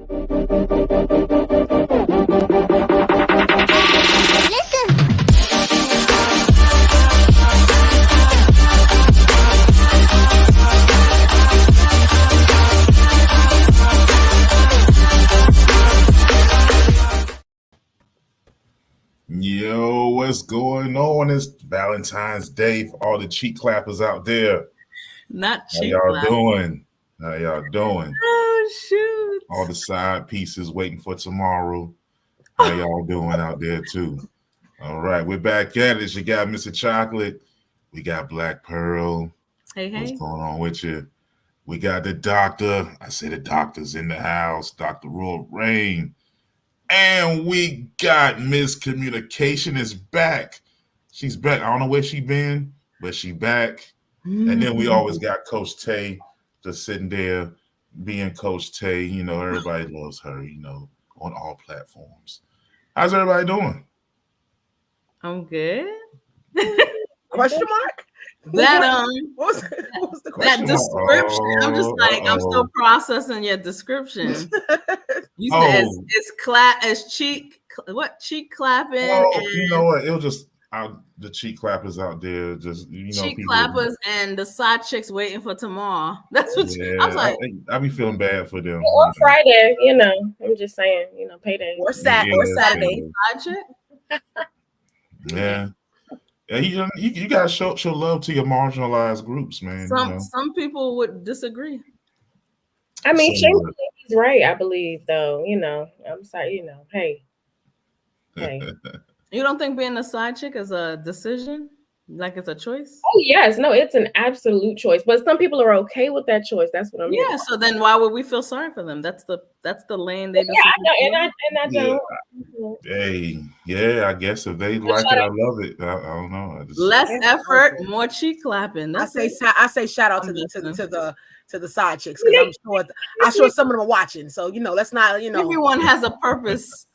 Yo, what's going on? It's Valentine's Day for all the cheek clappers out there. Not How cheek y'all clap. doing? How y'all doing? Oh shoot! All the side pieces waiting for tomorrow. How y'all doing out there too? All right, we're back at it. You got Mr. Chocolate. We got Black Pearl. Hey, What's hey. going on with you? We got the doctor. I say the doctor's in the house. Dr. Roy Rain. And we got Miscommunication is back. She's back. I don't know where she been, but she back. And then we always got Coach Tay just sitting there being Coach Tay. You know, everybody loves her, you know, on all platforms. How's everybody doing? I'm good. Question mark? That What was the that question? description. I'm just like I'm still processing your description. You said it's clap, it's cheek. What cheek clapping? Oh, you know what? It'll just the cheek clappers out there, just cheek people, clappers and the side chicks waiting for tomorrow. That's what I was like. I be feeling bad for them. Or Friday, I'm just saying, payday. Or Saturday. Side chick? Yeah. Yeah, you gotta show love to your marginalized groups, man. Some people would disagree. I mean, he's right, I believe, though. I'm sorry, hey. You don't think being a side chick is a decision? Like it's a choice? Oh, yes. No, it's an absolute choice. But some people are okay with that choice. That's what I'm saying. Yeah, so then why would we feel sorry for them? That's the lane they decide. Yeah, and I don't. Hey, yeah, I guess if they like it, I love it. I don't know. Less effort, more cheek clapping. I say shout out to the side chicks, because I'm sure some of them are watching. So let's not everyone has a purpose.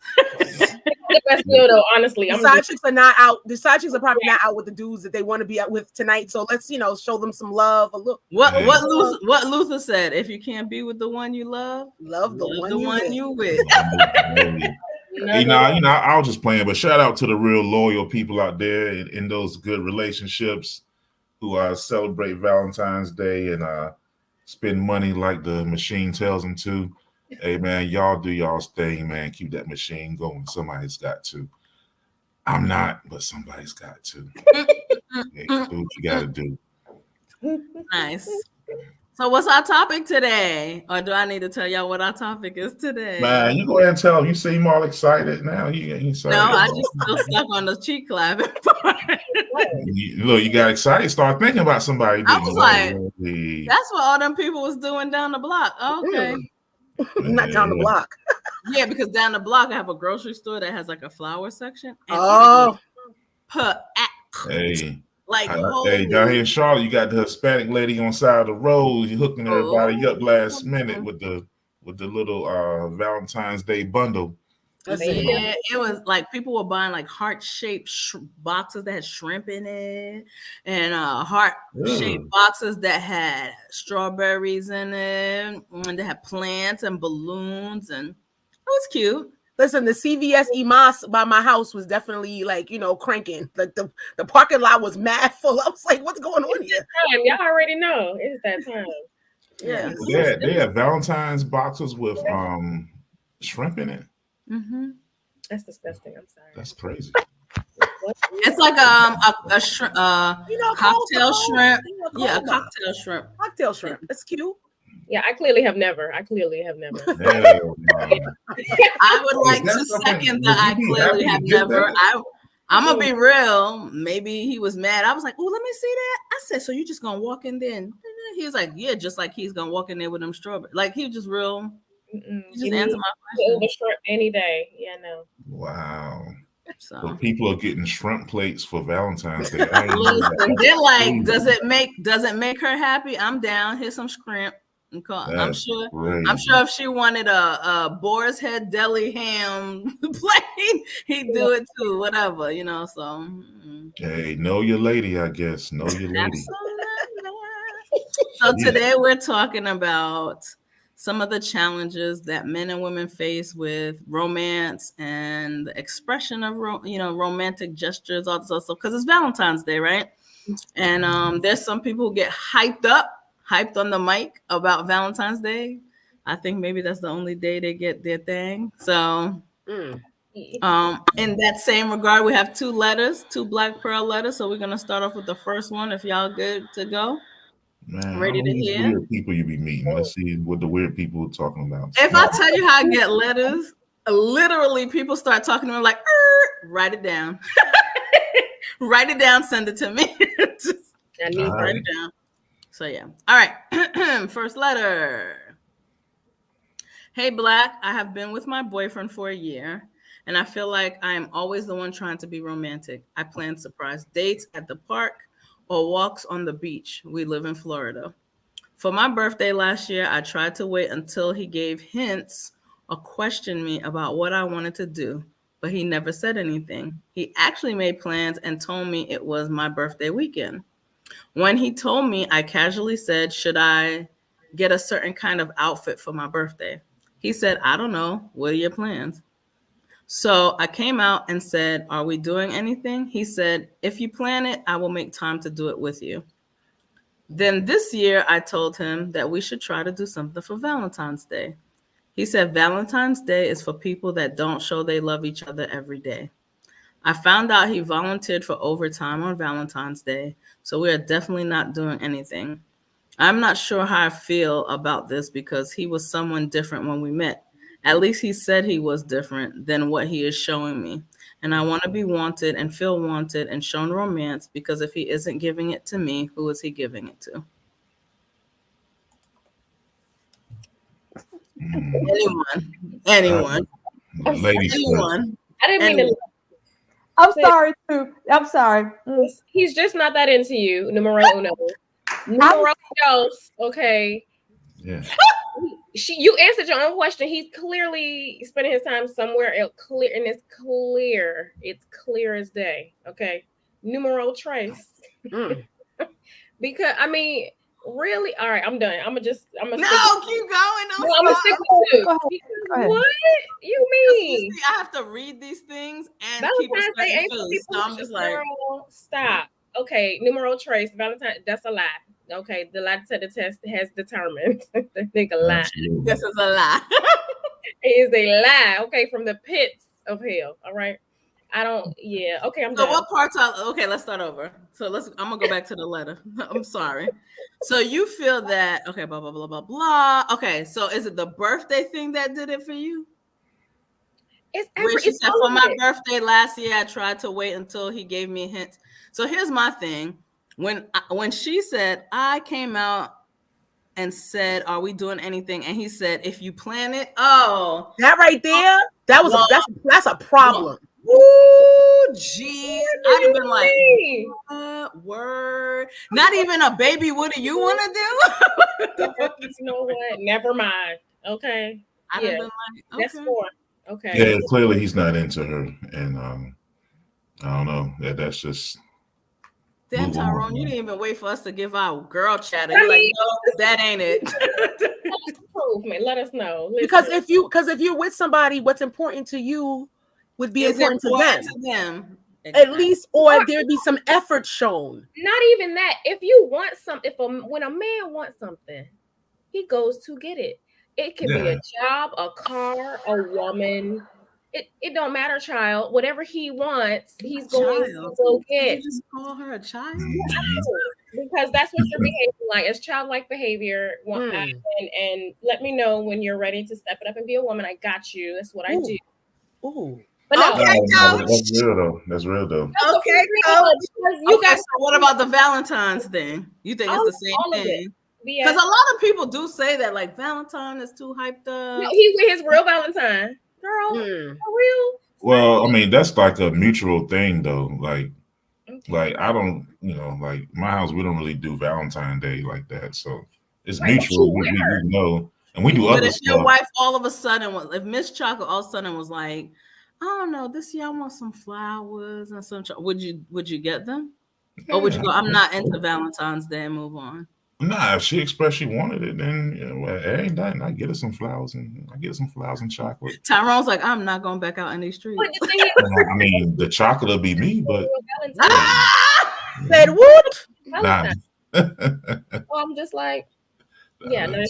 The best deal, though, honestly. The side chicks are not out. The side chicks are probably not out with the dudes that they want to be out with tonight. So let's show them some love. What Luther said: if you can't be with the one you love the one you with. I was just playing, but shout out to the real loyal people out there in those good relationships who celebrate Valentine's Day and spend money like the machine tells them to. Hey, man, y'all do y'all's thing, man. Keep that machine going. Somebody's got to. I'm not, but somebody's got to. Hey, do what you got to do. Nice. So what's our topic today? Or do I need to tell y'all what our topic is today? Man, you go ahead and tell them. You seem all excited now. You excited. No, I just still stuck on the cheek clapping part. Look, you got excited. Start thinking about somebody. I was like, that's what all them people was doing down the block. Okay. Not down the block. Yeah, because down the block I have a grocery store that has like a flower section. And hey, down here in Charlotte, you got the Hispanic lady on side of the road. You hooking everybody up last minute with the little Valentine's Day bundle. Yeah, it was like people were buying like heart-shaped boxes that had shrimp in it, and heart-shaped boxes that had strawberries in it, and they had plants and balloons, and it was cute. Listen, the CVS Emas by my house was definitely cranking. Like the parking lot was mad full. I was like, what's going on here? Y'all already know it's that time. Yeah, they have Valentine's boxes with shrimp in it. Mm-hmm. That's disgusting. I'm sorry. That's crazy. It's like a shrimp, cocktail shrimp. Yeah, a cocktail shrimp. Cocktail shrimp. That's cute. Yeah, I clearly have never. I would like to second that I clearly have never. I'm gonna be real. Maybe he was mad. I was like, "Oh, let me see that." I said, "So you just gonna walk in there?" And he was like, "Yeah, just like he's gonna walk in there with them strawberries." Like he was just real. Just answer my question. Shrimp any day. Yeah, no. Wow. So people are getting shrimp plates for Valentine's Day. Listen, they're like, does it make her happy? I'm down. Here's some shrimp. I'm sure if she wanted a Boar's Head deli ham plate, he'd do it too. Whatever, So hey, know your lady, I guess. Know your lady. So today we're talking about some of the challenges that men and women face with romance and the expression of romantic gestures, all this other stuff, because it's Valentine's Day, right? And there's some people who get hyped on the mic about Valentine's Day. I think maybe that's the only day they get their thing. So in that same regard, we have two Black Pearl letters. So we're gonna start off with the first one. If y'all good to go, Man, ready all to these hear. weird people you be meeting. Let's see what the weird people are talking about. If I tell you how I get letters, literally people start talking to me like, write it down. Write it down, send it to me. Just, I need write it down. So yeah. All right. First letter. Hey, Black, I have been with my boyfriend for a year, and I feel like I am always the one trying to be romantic. I plan surprise dates at the park or walks on the beach. We live in Florida. For my birthday last year, I tried to wait until he gave hints or questioned me about what I wanted to do, but he never said anything. He actually made plans and told me it was my birthday weekend. When he told me, I casually said, should I get a certain kind of outfit for my birthday? He said, I don't know. What are your plans? So I came out and said, are we doing anything? He said, if you plan it, I will make time to do it with you. Then this year, I told him that we should try to do something for Valentine's Day. He said Valentine's Day is for people that don't show they love each other every day. I found out he volunteered for overtime on Valentine's Day, so we are definitely not doing anything. I'm not sure how I feel about this because he was someone different when we met. At least he said he was different than what he is showing me. And I want to be wanted and feel wanted and shown romance because if he isn't giving it to me, who is he giving it to? Anyone. Ladies Anyone. I didn't mean to. I'm sorry, too. I'm sorry. He's just not that into you, numero uno. Numero dos, okay. Yeah. You answered your own question. He's clearly spending his time somewhere else, clear, and it's clear. It's clear as day. Okay. Numero tres. Because I mean, really, all right, I'm done. I'm gonna keep going. I'm gonna stick with you. Go ahead. What you mean? I have to read these things and Valentine's Day ain't for people. So I'm just like, girl, stop. Okay, numero tres. Valentine. That's a lie. Okay, the lie to the test has determined. The nigga lie. This is a lie. It is a lie. Okay, from the pits of hell. All right. I don't. Yeah. Okay. I'm done. So what parts are okay? Let's start over. So I'm gonna go back to the letter. I'm sorry. So you feel that okay? Blah blah blah blah blah. Okay. So is it the birthday thing that did it for you? It's for my birthday last year. I tried to wait until he gave me hints. So here's my thing. When she said, I came out and said, are we doing anything? And he said, if you plan it, that right there, that's a problem. Ooh, geez. I'd have been like, word. Not even a baby, what do you want to do? You know what? Never mind. Okay. I'd have been like, okay. That's 4. Okay. Yeah, clearly he's not into her. And I don't know. That's just damn, Tyrone, you didn't even wait for us to give our girl chatter. You're like, no, that ain't it. Let us know. Because if you're with somebody, what's important to you would be important to them. Exactly. At least, or there'd be some effort shown. Not even that. If you want something, when a man wants something, he goes to get it. It can be a job, a car, a woman. It don't matter, child. Whatever he wants, he's going to go get. Did you just call her a child? Because that's what you're behaving like. It's childlike behavior. And let me know when you're ready to step it up and be a woman. I got you. That's what I do. Ooh. But no, that's real though. That's real though. Okay, so what about the Valentine's thing? You think it's the same thing? Because a lot of people do say that, like, Valentine is too hyped up. No, he's with his real Valentine. Girl, for real. Well, I mean, that's like a mutual thing though. Like I don't, like my house, we don't really do Valentine's Day like that. So it's mutual. We know. And we do other stuff. But if your wife all of a sudden if Miss Chocolate all of a sudden was like, I don't know, this year I want some flowers and some would you get them? Or would you go, I'm not into Valentine's Day and move on? Nah, if she expressed she wanted it, then well, it ain't nothing. I get her some flowers and chocolate. Tyrone's like, I'm not going back out in these streets. I mean, the chocolate will be me, but said what? nah. I'm just like, yeah, no.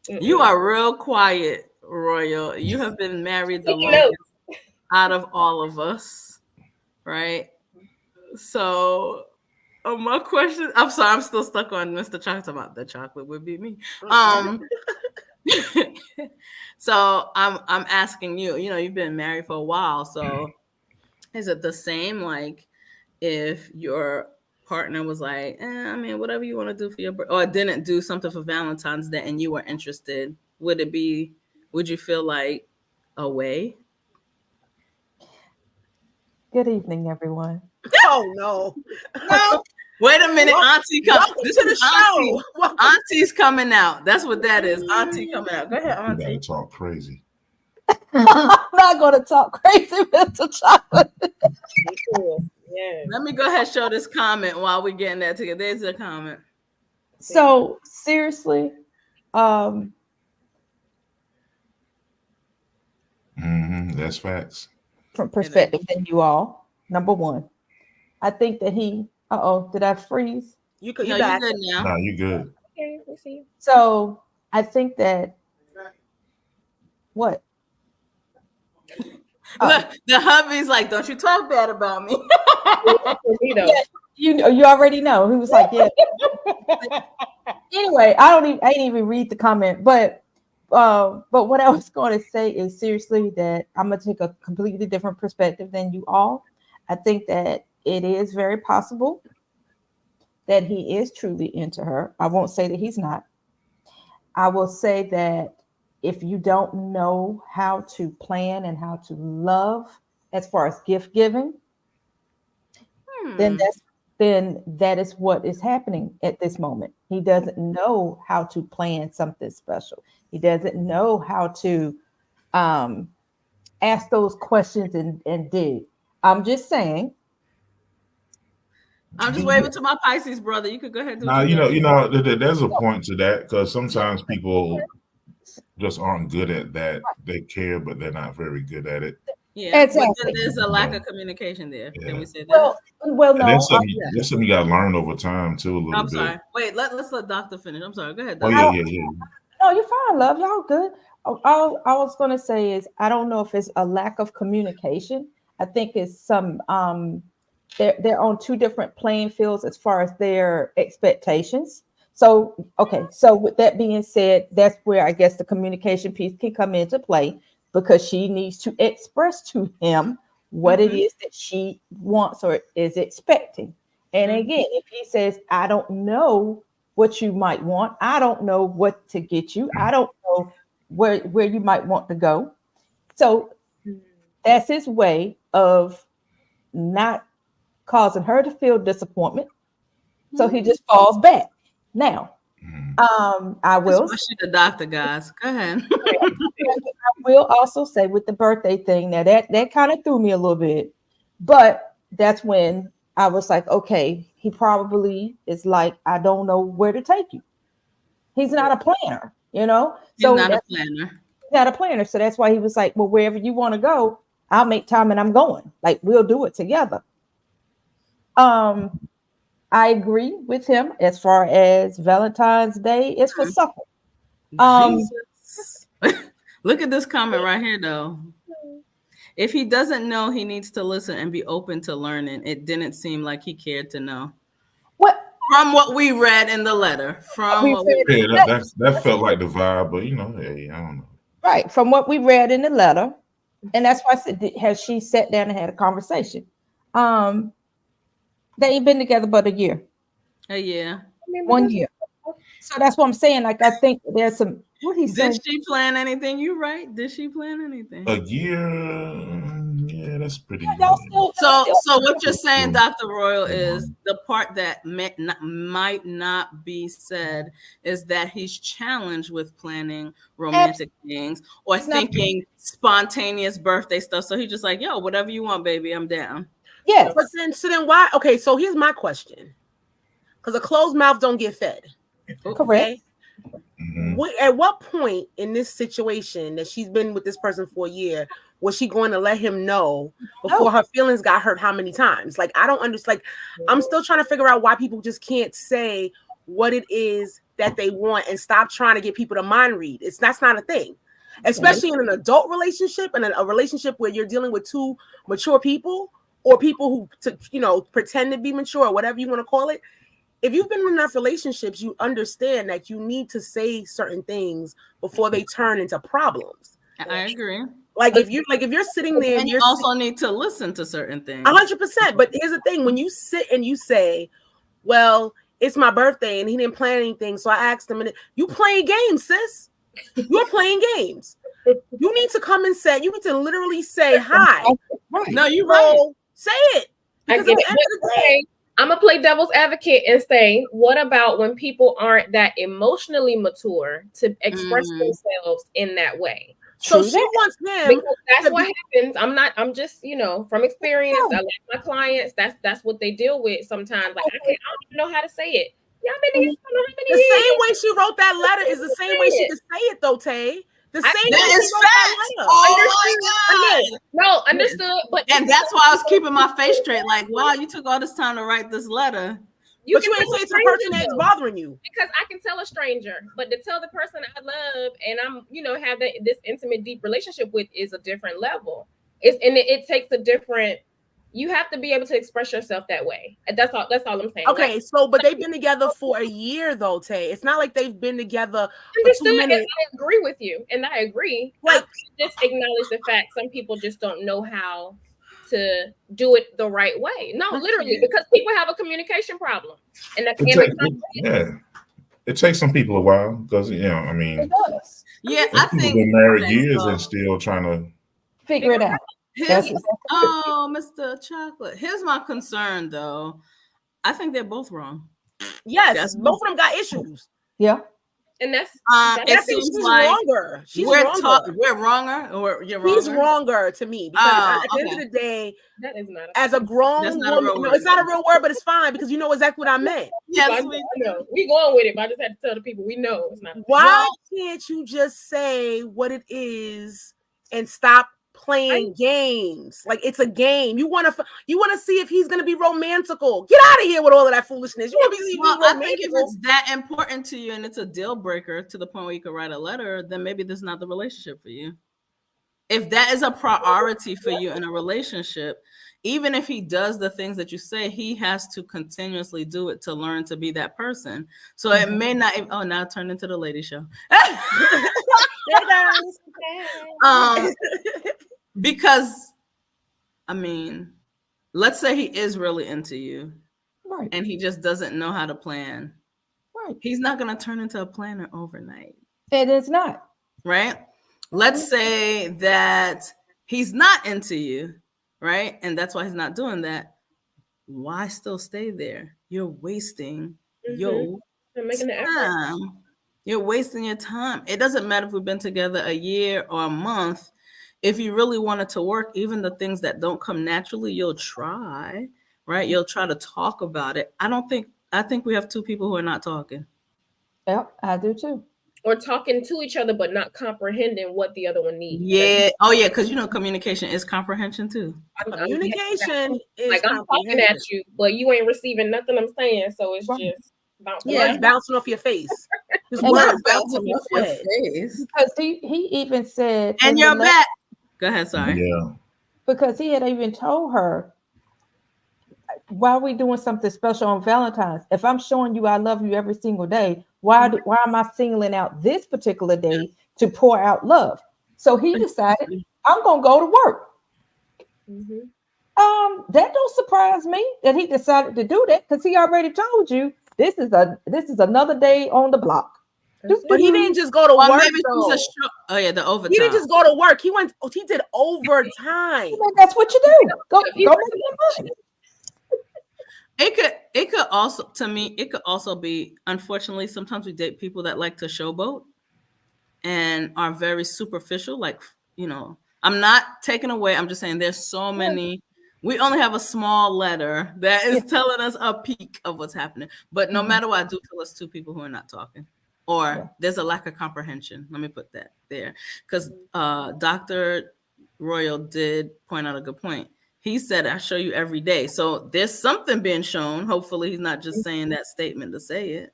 You are real quiet, Royal. You have been married the longest out of all of us, right? So, my question. I'm sorry, I'm still stuck on Mr. Chocolate. About the chocolate would be me. So I'm asking you. You know, you've been married for a while. So, is it the same? Like, if your partner was like, I mean, whatever you want to do for your birthday, or didn't do something for Valentine's Day, and you were interested, would you feel like a way? Good evening, everyone. Oh no. Wait a minute, Auntie Welcome to the show. Auntie's coming out. That's what that is. Auntie coming out. Go ahead, Auntie. You gotta talk crazy. I'm not going to talk crazy, Mr. Chocolate. Yeah. Let me go ahead and show this comment while we're getting that together. There's a comment. So seriously, That's facts. from perspective than you all. Number one, I think that he. Did I freeze? You No, you're good now. Nah, you good. Okay, we see. So I think that what? Look, the hubby's like, don't you talk bad about me. Yeah, you already know. He was like, yeah. Anyway, I didn't even read the comment, but what I was going to say is seriously that I'm gonna take a completely different perspective than you all. I think that it is very possible that he is truly into her. I won't say that he's not. I will say that if you don't know how to plan and how to love as far as gift giving, then that is what is happening at this moment. He doesn't know how to plan something special. He doesn't know how to ask those questions and dig. I'm just saying. I'm just waving to my Pisces brother. You could go ahead and do Nah, there's a point to that because sometimes people just aren't good at that. They care, but they're not very good at it. Yeah, exactly. But there's a lack of communication there. Yeah. Can we say that? Well, no. That's something you got to learn over time too. I'm sorry. Wait, let's let Doctor finish. I'm sorry. Go ahead. Doctor. Oh yeah. No, you're fine, love. Y'all good. All I was gonna say is I don't know if it's a lack of communication. I think it's some they're on two different playing fields as far as their expectations. So with that being said, that's where I guess the communication piece can come into play because she needs to express to him what it is that she wants or is expecting. And again, if he says, I don't know what you might want, I don't know what to get you, I don't know where you might want to go. So that's his way of not causing her to feel disappointment. So he just falls back. Now, I will. She's the doctor, guys. Go ahead. I will also say with the birthday thing, now that kind of threw me a little bit, but that's when I was like, okay, he probably is like, I don't know where to take you. He's not a planner, He's not a planner. He's not a planner. So that's why he was like, well, wherever you want to go, I'll make time and I'm going. Like, we'll do it together. I agree with him as far as Valentine's Day is for supper. Look at this comment right here, though. If he doesn't know, he needs to listen and be open to learning. It didn't seem like he cared to know. What? From what we read in the letter. That felt like the vibe, but hey, I don't know. Right, from what we read in the letter, and that's why I said, has she sat down and had a conversation? They ain't been together but a year. A year. 1 year. So that's what I'm saying. Like, I think there's some. What he said? Did she plan anything? You right? Did she plan anything? A year. Yeah, that's pretty. So what you're saying, Dr. Royal, is the part that might not be said is that he's challenged with planning romantic things or thinking spontaneous birthday stuff. So he's just like, yo, whatever you want, baby, I'm down. Yes. But then why? Okay, so here's my question. because a closed mouth don't get fed. Correct. Okay? Mhm. At what point in this situation that she's been with this person for a year was she going to let him know before her feelings got hurt how many times? Like, I don't understand. Like, I'm still trying to figure out why people just can't say what it is that they want and stop trying to get people to mind read. That's not a thing, especially in an adult relationship and a relationship where you're dealing with two mature people or people who pretend to be mature or whatever you want to call it. If you've been in enough relationships, you understand that you need to say certain things before they turn into problems. I agree. Like if you're sitting there, and you also need to listen to certain things. 100%. But here's the thing: when you sit and you say, "Well, it's my birthday and he didn't plan anything, so I asked him," and you playing games, sis. You're playing games. You need to come and say. You need to literally say hi. Right. No, you're right. Say it. Because at the end of the day, I'm gonna play devil's advocate and say, what about when people aren't that emotionally mature to express themselves in that way? So she wants him because that's what happens. I'm just, from experience. I like my clients. That's what they deal with sometimes. Like I don't even know how to say it. Y'all been here for how many years? The same way she wrote that letter is the same way she can say it, though, Tay. The same way she wrote that letter. Oh my God. No, understood. And that's why I was keeping my face straight. Like, wow, you took all this time to write this letter. But you ain't say it to the person that's bothering you. Because I can tell a stranger, but to tell the person I love and I'm, have this intimate, deep relationship with is a different level. It takes a different. You have to be able to express yourself that way. That's all I'm saying. Okay, but they've been together for a year, though, Tay. It's not like they've been together for 2 minutes. I agree with you, and I agree. Like, just acknowledge the fact some people just don't know how to do it the right way. No, literally, because people have a communication problem, and that's it takes some people a while because it does. Yeah, I think been married years and still trying to figure it out. Mr. Chocolate. Here's my concern, though. I think they're both wrong. Yes, both of them got issues. Yeah. And that's it seems she's like wronger. We're wronger, or you're wronger. He's wronger to me because at the end of the day, that is not as a grown woman. No, it's not a real word, but it's fine because you know exactly what I meant. Yes, we know. We going with it, but I just had to tell the people we know it's not. Why can't you just say what it is and stop playing games? Like, it's a game. You want to see if he's going to be romantical. Get out of here with all of that foolishness. You want to be romantical. I think if it's that important to you and it's a deal breaker to the point where you could write a letter, then maybe this is not the relationship for you. If that is a priority for you in a relationship, even if he does the things that you say, he has to continuously do it to learn to be that person. So it may not. Now it turned into the lady show. Because, let's say he is really into you, right, and he just doesn't know how to plan. Right. He's not going to turn into a planner overnight. It is not. Right? Let's say that he's not into you, right? And that's why he's not doing that. Why still stay there? You're wasting your time. You're wasting your time. It doesn't matter if we've been together a year or a month. If you really want it to work, even the things that don't come naturally, you'll try, right? You'll try to talk about it. I think we have two people who are not talking. Yep, I do too. Or talking to each other, but not comprehending what the other one needs. Yeah. Oh, yeah. Because communication is comprehension too. Communication is like I'm talking at you, but you ain't receiving nothing I'm saying. So it's just it's bouncing off your face. Just words bouncing off your face. Because he even said, and you're back. Go ahead. Sorry. Yeah. Because he had even told her, why are we doing something special on Valentine's? If I'm showing you I love you every single day, why am I singling out this particular day to pour out love? So he decided, I'm gonna go to work. That don't surprise me that he decided to do that, because he already told you this is another day on the block. But he didn't just go to work. Maybe the overtime. He didn't just go to work. He did overtime. That's what you do. Go make money. It could also, to me, it could also be, unfortunately, sometimes we date people that like to showboat and are very superficial. Like, I'm not taking away. I'm just saying there's so many we only have a small letter that is telling us a peek of what's happening. But no matter what, I do feel it's two people who are not talking, or there's a lack of comprehension. Let me put that there, because Dr. Royal did point out a good point. He said, I show you every day. So there's something being shown. Hopefully he's not just saying that statement to say it.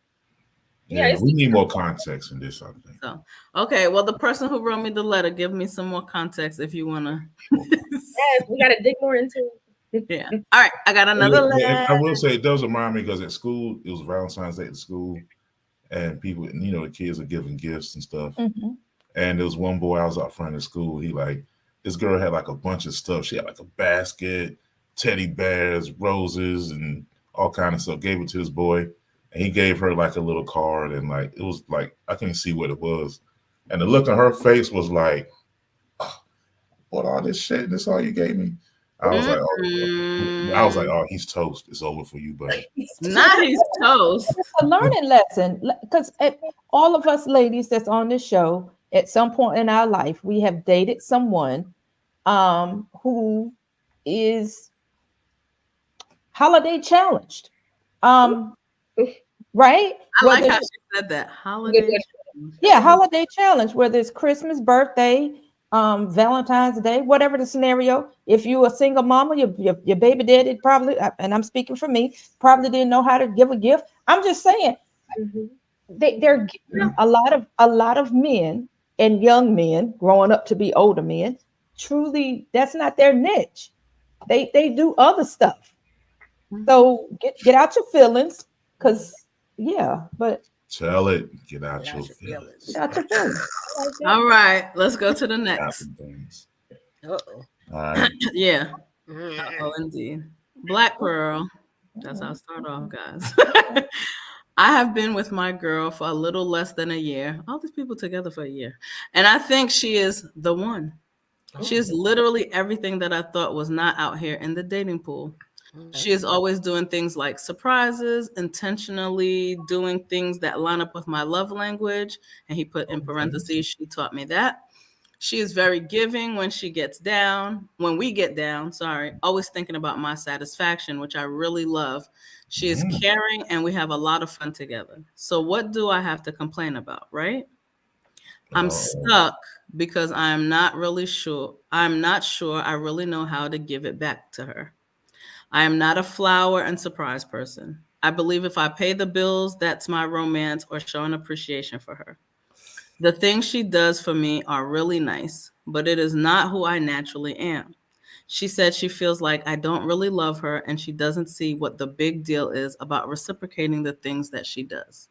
Yeah, we need more context in this, I think. So, okay, well, the person who wrote me the letter, give me some more context if you want to. Yes, we got to dig more into it. Yeah. All right, I got another letter. I will say it does remind me because at school, it was Valentine's Day at school, and people, the kids are giving gifts and stuff. Mm-hmm. And there was one boy I was out front of school. This girl had like a bunch of stuff. She had like a basket, teddy bears, roses, and all kind of stuff. Gave it to this boy. And he gave her like a little card, and like it was like I couldn't see what it was, and the look on her face was like, oh, "What all this shit? This all you gave me?" I was like, "Oh, he's toast. It's over for you, buddy." Not he's toast. It's a learning lesson because all of us ladies that's on this show, at some point in our life, we have dated someone who is holiday challenged. Right? I like how she said that. Holiday. Yeah, holiday challenge, whether it's Christmas, birthday, Valentine's Day, whatever the scenario. If you're a single mama, your baby daddy probably, and I'm speaking for me, probably didn't know how to give a gift. I'm just saying, they're a lot of men and young men growing up to be older men. Truly, that's not their niche. They do other stuff. So get out your feelings, because but tell it. Get out your feelings. Get out your feelings. All right, let's go to the next. All right. Yeah. Oh, indeed. Black Pearl. That's how I start off, guys. I have been with my girl for a little less than a year. All these people together for a year. And I think she is the one. She is literally everything that I thought was not out here in the dating pool. She is always doing things like surprises, intentionally doing things that line up with my love language. And he put in parentheses, she taught me that. She is very giving when we get down, always thinking about my satisfaction, which I really love. She is caring and we have a lot of fun together. So what do I have to complain about, right? I'm stuck because I'm not sure I really know how to give it back to her. I am not a flower and surprise person. I believe if I pay the bills, that's my romance or showing appreciation for her. The things she does for me are really nice, but it is not who I naturally am. She said she feels like I don't really love her and she doesn't see what the big deal is about reciprocating the things that she does.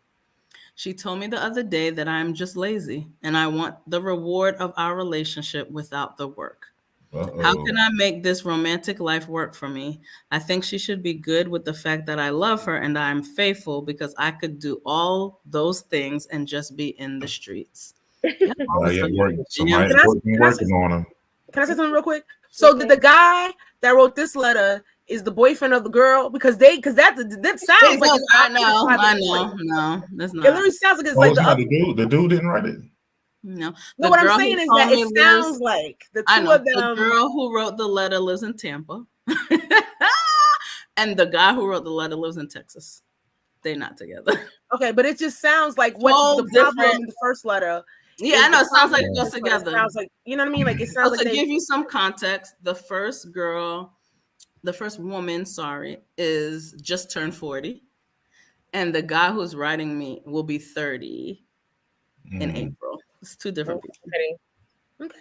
She told me the other day that I am just lazy and I want the reward of our relationship without the work. How can I make this romantic life work for me? I think she should be good with the fact that I love her and I am faithful because I could do all those things and just be in the streets. Somebody's working on her. Can I say something real quick? So the guy that wrote this letter is the boyfriend of the girl because that sounds like I know. No, that's not. It literally sounds like it's like the dude didn't write it. No, what I'm saying is that it sounds like the two of them. The girl who wrote the letter lives in Tampa, and the guy who wrote the letter lives in Texas. They're not together. Okay, but it just sounds like what's the problem in the first letter. Yeah, I know. It sounds like it goes together. It sounds like, you know what I mean? Like it sounds like. To give you some context, the first woman, is just turned 40, and the guy who's writing me will be 30 in April. It's two different people. Okay.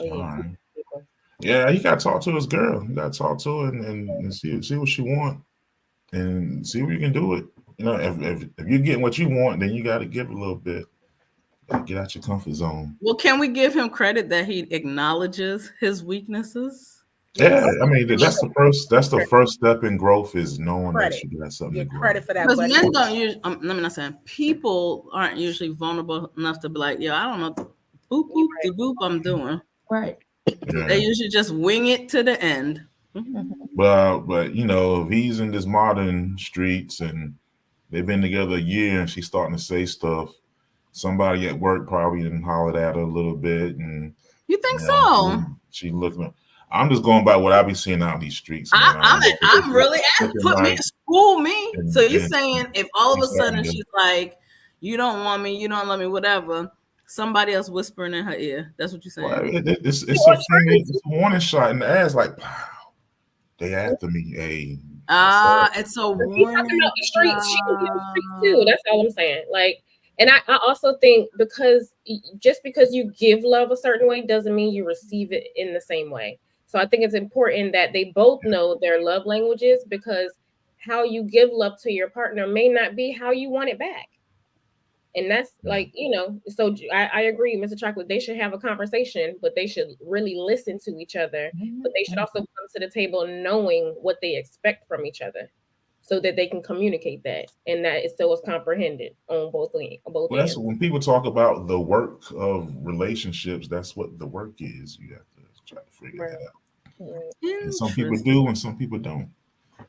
Right. Yeah, you got to talk to his girl. You got to talk to her and see what she want, and see where you can do it. You know, if you're getting what you want, then you got to give a little bit. Get out your comfort zone. Well, can we give him credit that he acknowledges his weaknesses? Yeah, I mean that's the first step in growth is knowing that you got something. Get credit for that. Because men don't usually. Let me not say people aren't usually vulnerable enough to be like, "Yo, I don't know, boop boop de boop, I'm doing." Right. Yeah. They usually just wing it to the end. But you know, if he's in this modern streets and they've been together a year and she's starting to say stuff, somebody at work probably didn't holler at her a little bit, and you think so? She looking. I'm just going by what I be seeing out in these streets. Man. I'm really put me school me. And, so you're saying if all of a sudden she's like, you don't want me, you don't love me, whatever, somebody else whispering in her ear. That's what you're saying. Well, it's a warning shot in the ass. Like, wow, they after me. Hey, it's a warning. Talking about the streets, she can be on the streets too. That's all I'm saying. Like, and I also think because just because you give love a certain way doesn't mean you receive it in the same way. So I think it's important that they both know their love languages, because how you give love to your partner may not be how you want it back. And that's like, so I agree, Mr. Chocolate, they should have a conversation, but they should really listen to each other. But they should also come to the table knowing what they expect from each other, so that they can communicate that, and that it still is comprehended on both ends. That's when people talk about the work of relationships. That's what the work is. You have to try to figure that out. And some people do, and some people don't.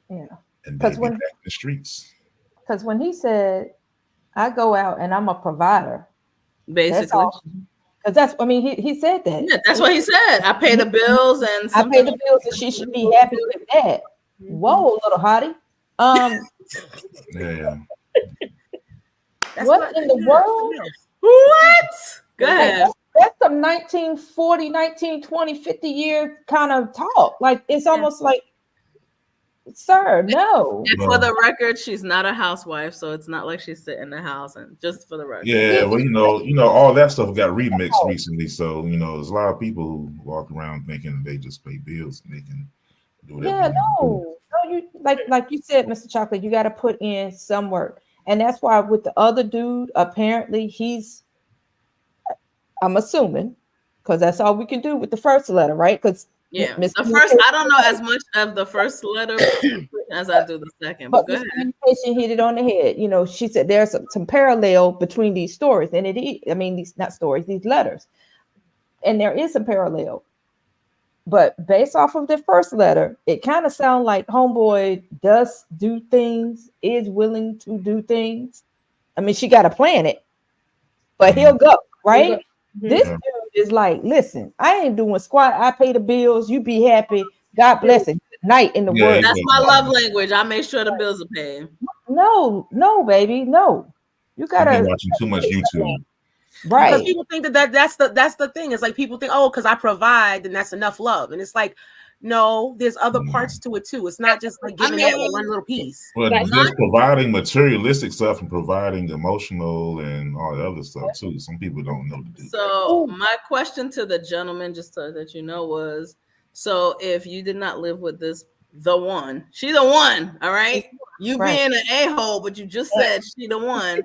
Yeah, and they be back in the streets. Because when he said, "I go out and I'm a provider," basically, because that's I mean, he said that. Yeah, that's what he said. I pay the bills, and I pay the bills, and she should be happy with that. Whoa, little hottie. Yeah. What in the world? What? Go ahead. That's some 1940, 1920, 50 year kind of talk. Like, it's almost like, sir, no. And for the record, she's not a housewife, so it's not like she's sitting in the house. And just for the record. Yeah, well, all that stuff got remixed recently. So, there's a lot of people who walk around thinking they just pay bills and they can do whatever. Yeah, no, you like you said, Mr. Chocolate, you got to put in some work. And that's why with the other dude, apparently I'm assuming, because that's all we can do with the first letter, right? Because the first, I don't know as much of the first letter as I do the second. But go ahead. Communication hit it on the head. She said there's some parallel between these stories, and these not stories, these letters, and there is some parallel. But based off of the first letter, it kind of sounds like homeboy does do things, is willing to do things. I mean, she got to plan it, but he'll go, right? Mm-hmm. This dude is like, listen, I ain't doing squat. I pay the bills. You be happy. God bless it. Good night in the word. That's my love language. I make sure the bills are paid. No, baby, no. You gotta watching too much YouTube. Right. Because people think that's the thing. It's like people think, because I provide, then that's enough love. And it's like, no, there's other parts to it too. It's not just like giving that one little piece. But just providing materialistic stuff and providing emotional and all the other stuff too. Some people don't know to do. So my question to the gentleman, just so that you know, was: so if you did not live with the one, she the one, all right? You being an a-hole, but you just said she the one.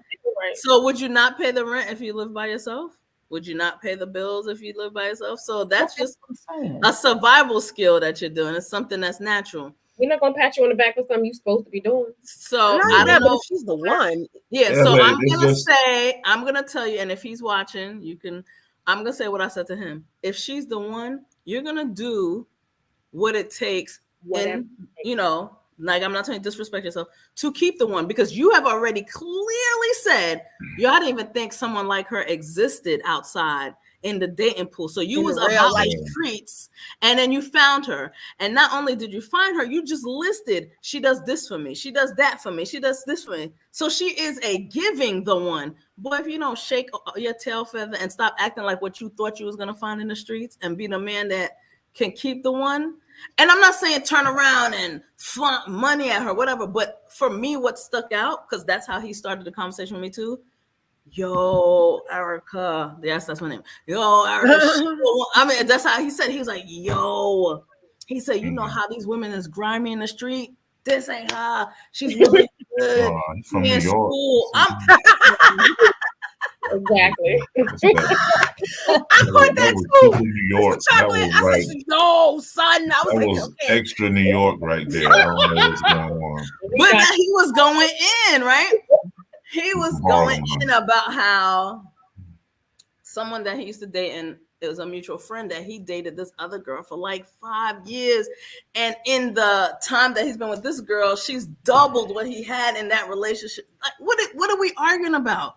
So would you not pay the rent if you live by yourself? Would you not pay the bills if you live by yourself? So that's just a survival skill that you're doing. It's something that's natural. We're not gonna pat you on the back for something you're supposed to be doing. So I don't know if she's the one. Yeah. So I'm gonna tell you, and if he's watching, I'm gonna say what I said to him. If she's the one, you're gonna do what it takes, like, I'm not telling you disrespect yourself, to keep the one, because you have already clearly said you didn't even think someone like her existed outside in the dating pool. So you was about the streets, and then you found her. And not only did you find her, you just listed, she does this for me, she does that for me, she does this for me. So she is a giving the one. Boy, if you don't shake your tail feather and stop acting like what you thought you was going to find in the streets and be the man that can keep the one. And I'm not saying turn around and flaunt money at her, whatever. But for me, what stuck out, because that's how he started the conversation with me too. Yo, Erica. Yes, that's my name. Yo, Erica. I mean, that's how he said. He was like, yo. He said, you know how these women is grimy in the street? This ain't her. She's really good. From New York. School. Exactly. I went that school. New York. That was right. No, son. That was extra New York right there. I don't know what's going on. But he was going in, right? He was going in about how someone that he used to date, and it was a mutual friend, that he dated this other girl for like 5 years. And in the time that he's been with this girl, she's doubled what he had in that relationship. Like, what are we arguing about?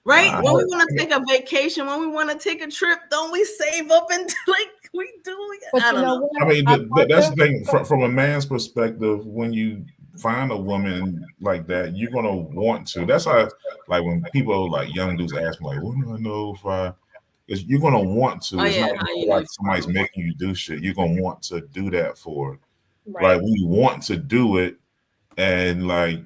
Right? When we want to take a vacation, when we want to take a trip, don't we save up and like we doing it? But I you don't know know. what? I mean, that's the thing from a man's perspective. When you find a woman like that, you're gonna want to. That's how, like, when people like young dudes ask me, like, "When do I know if I?" Is you're gonna want to. Oh It's yeah, not how you know? like somebody's making you do shit. You're gonna want to do that for. Right. Like we want to do it, and like,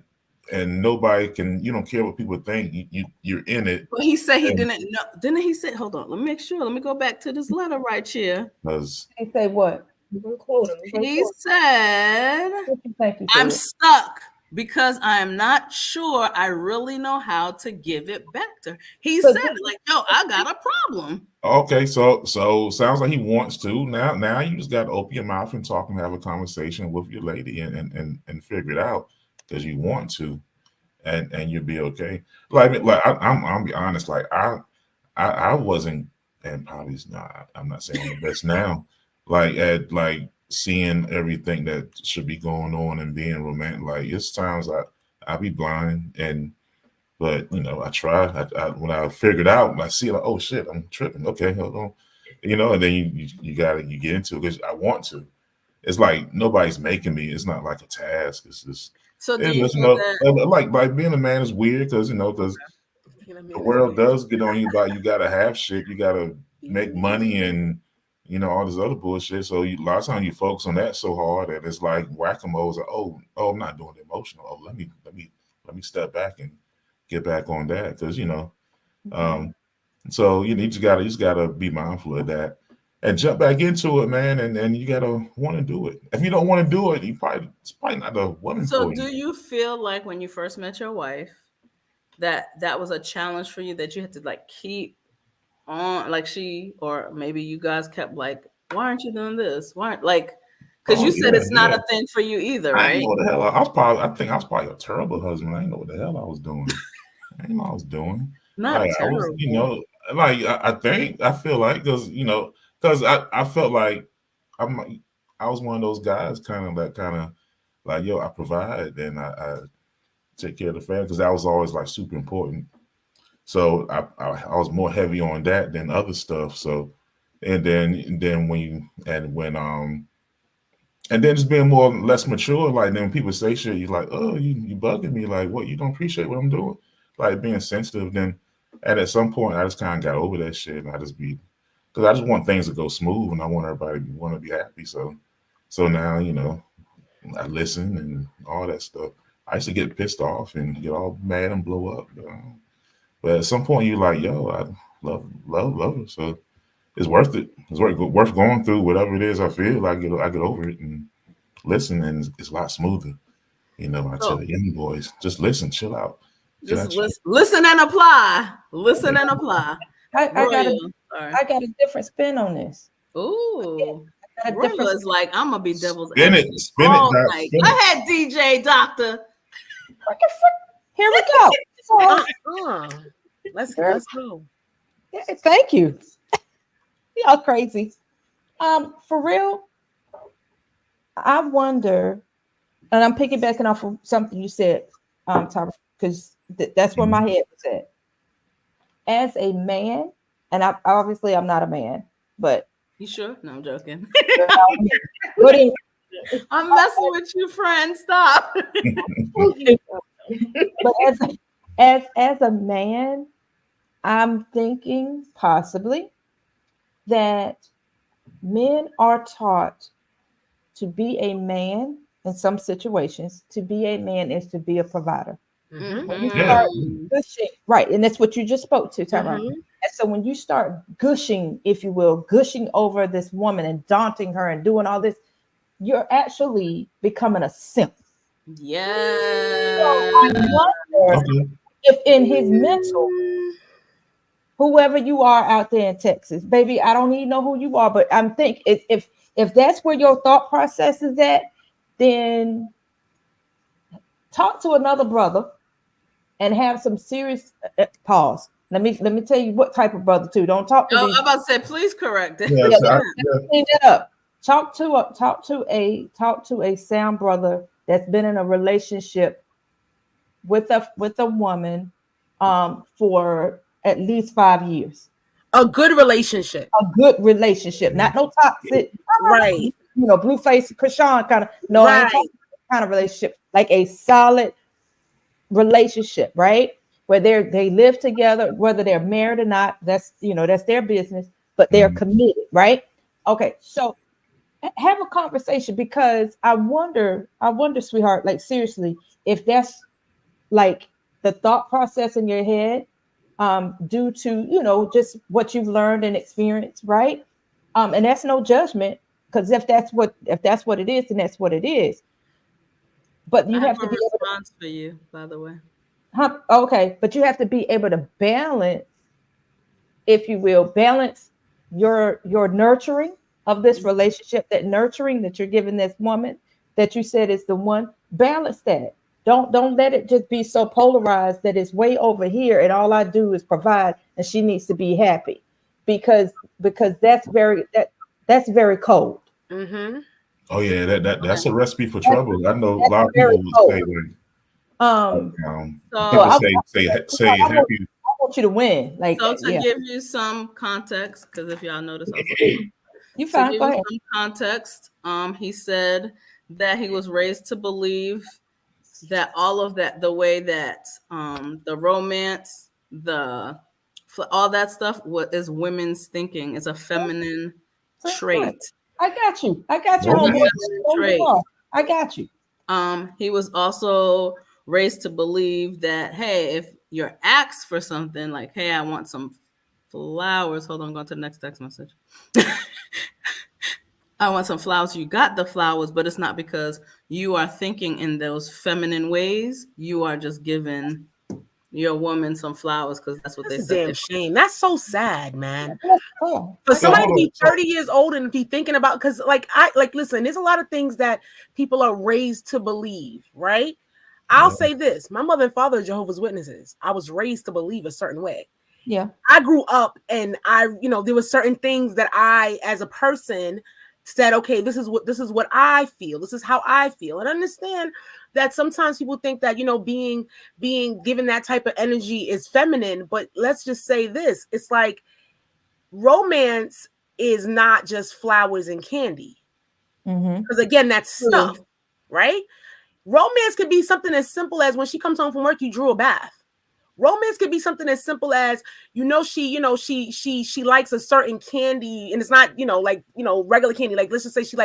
and nobody can. You don't care what people think. You're in it. But he said he And didn't know. Didn't he say? Hold on, let me make sure. Let me go back to this letter right here. because He say what? We're gonna quote him. He said, What you think he "I'm said? stuck because I am not sure I really know how to give it back to her." He So said, this- "Like, yo, I got a problem." okay, so sounds like he wants to. Now you just got to open your mouth and talk and have a conversation with your lady and figure it out because you want to, and you'll be okay. Like I'm be honest. Like I wasn't, and probably not. I'm not saying I'm the best now. Like at like seeing everything that should be going on and being romantic. Like it's times I be blind and. But I try. When I figured out, when I see like, oh shit, I'm tripping. Okay, hold on, and then you get into it because I want to. It's like nobody's making me. It's not like a task. It's just So do it you was, feel that? like being a man is weird because the world does get on you about you gotta have shit, you gotta make money and all this other bullshit. So a lot of times you focus on that so hard that it's like whack-a-mole. It's like, oh, I'm not doing the emotional. Oh, let me step back and get back on that because um, so you just gotta be mindful of that and jump back into it, man. And you gotta want to do it. If you don't want to do it, it's probably not the woman So for do you. you feel like when you first met your wife that was a challenge for you that you had to like keep on, like she or maybe you guys kept like, why aren't you doing this? Why aren't like? Because Oh you said yeah, it's not yeah. a thing for you either, I didn't right? know what the hell I was probably a terrible husband. I didn't know what the hell I was doing. I didn't know what I was doing. Not Like I was, terrible. like I feel like because I felt like I'm like, I was one of those guys kind of like yo, I provide and I take care of the family because that was always like super important. So I was more heavy on that than other stuff. So and then and then just being more less mature, like then when people say shit, you're like, oh, you bugging me, like what? You don't appreciate what I'm doing, like being sensitive. Then, and at some point, I just kind of got over that shit, and I just be because I just want things to go smooth, and I want everybody to want to be happy. So now I listen and all that stuff. I used to get pissed off and get all mad and blow up, but at some point, you're like, yo, I love her, so it's worth it. It's worth going through whatever it is I feel. I get over it and listen, and it's a lot smoother. I tell So the young boys, just listen, chill out, chill just out. Chill. listen and apply. Listen and apply. I got a Royal. Sorry. I got a different spin on this. Ooh. I got a Royal different is like, I'm gonna be devil's Spin it, advocate spin it, all Doc, night. spin Go it. ahead, DJ Doctor. Here we go. So, Let's go. yeah, thank you. Y'all crazy. For real, I wonder, and I'm piggybacking off of something you said, Tyra, because that's where my head was at. As a man, and obviously I'm not a man, but You sure? No, I'm joking. but in- I'm messing with you, friend. Stop. but as a man, I'm thinking possibly that men are taught to be a man in some situations. To be a man is to be a provider. When you Yeah. start gushing, right, and that's what you just spoke to, Tyrone. Mhm. And so when you start gushing, if you will, gushing over this woman and daunting her and doing all this, you're actually becoming a simp. Yeah. I wonder Okay. if in his mental, whoever you are out there in Texas, baby, I don't even know who you are, but I'm thinking if that's where your thought process is at, then talk to another brother and have some serious pause. Let me tell you what type of brother too. Don't talk to Oh, these. I'm about to say, please correct it. Yeah, Yeah, so clean that up. Talk to a sound brother that's been in a relationship with a woman for at least 5 years. A good relationship. A good relationship, not no toxic, Right. Blue face Krishan kind of. No, I ain't talking kind of relationship. Like a solid relationship, right? Where they live together, whether they're married or not. That's that's their business, but they're committed, right? Okay, so have a conversation, because I wonder, sweetheart, like seriously, if that's like the thought process in your head, due to just what you've learned and experienced, right? And that's no judgment, because if that's what it is, then that's what it is. But you I have have to a be able to, response for you, by the way. okay, but you have to be able to balance, if you will, balance your nurturing of this relationship, that nurturing that you're giving this woman that you said is the one. Balance that. Don't let it just be so polarized that it's way over here and all I do is provide and she needs to be happy, because that's very cold. Mm-hmm. Oh yeah, that's Okay. a recipe for That's, trouble. I know a that's lot of very people would cold. say like, So people So, say I happy. want you to win. Like, so to yeah, give you some context, because if y'all notice, I was looking. you To fine. give Go you ahead. some context, he said that he was raised to believe that all of that, the way that the romance, all that stuff, what is women's thinking, is a feminine Good. trait. I got you. I got you, It's a Romance. homeboy. feminine Don't get trait. off. I got you. He was also raised to believe that, hey, if you're asked for something like, hey, I want some flowers. Hold on, I'm going to the next text message. I want some flowers. You got the flowers, but it's not because you are thinking in those feminine ways. You are just giving your woman some flowers because that's what they That's a said. damn shame. That's so sad, man. Oh, For I So somebody got to hold be on. 30 years old and be thinking about, because like listen, there's a lot of things that people are raised to believe, right? I'll say this: my mother and father are Jehovah's Witnesses. I was raised to believe a certain way. yeah. I grew up and there were certain things that I, as a person, said, okay, this is what I feel. This is how I feel. And understand that sometimes people think that, being given that type of energy is feminine. But let's just say this. It's like romance is not just flowers and candy. Mm-hmm. Because again, that's stuff, right? Romance could be something as simple as when she comes home from work, you drew a bath. Romance could be something as simple as she likes a certain candy, and it's not regular candy. Like, let's just say she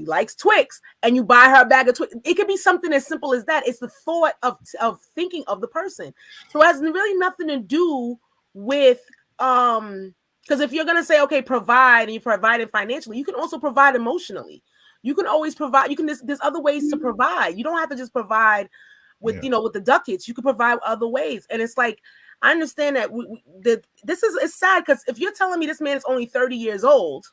likes Twix, and you buy her a bag of Twix. It could be something as simple as that. It's the thought of thinking of the person. So it has really nothing to do with because if you're gonna say, okay, provide, and you provide it financially, you can also provide emotionally. You can always provide. There's other ways to provide. You don't have to just provide with with the ducats. You could provide other ways. And it's like, I understand that it's sad, because if you're telling me this man is only 30 years old,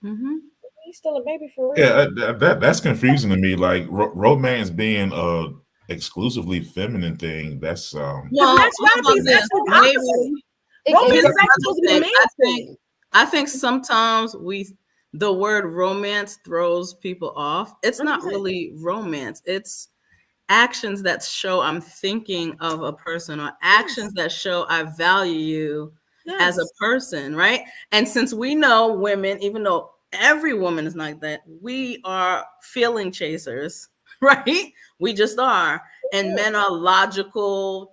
He's still a baby for real. Yeah, that's confusing to me. Like romance being a exclusively feminine thing. That's Well, masculinity is actually the opposite. Romance is actually supposed to be the main thing. I think sometimes the word romance throws people off. It's not 100%. really romance. It's actions that show I'm thinking of a person, or actions that show I value you as a person, right? And since we know women, even though every woman is like that, we are feeling chasers, right? We just are. And men are logical,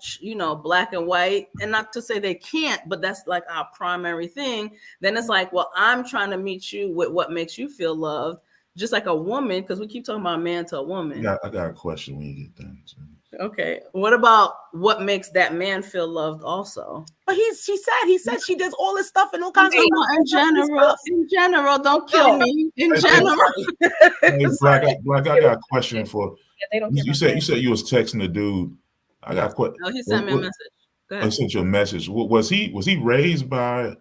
black and white. And not to say they can't, but that's like our primary thing. Then it's like, well, I'm trying to meet you with what makes you feel loved, just like a woman, because we keep talking about man to a woman. I got a question when you get done. Okay. What about what makes that man feel loved also? But he said she does all this stuff and all kinds of stuff. In general, don't kill me. In general. Hey, Black, I got a question for They don't you. Said you was texting the dude. I got a question. Oh, he sent me a message. Go ahead. I sent you a message. Was he raised by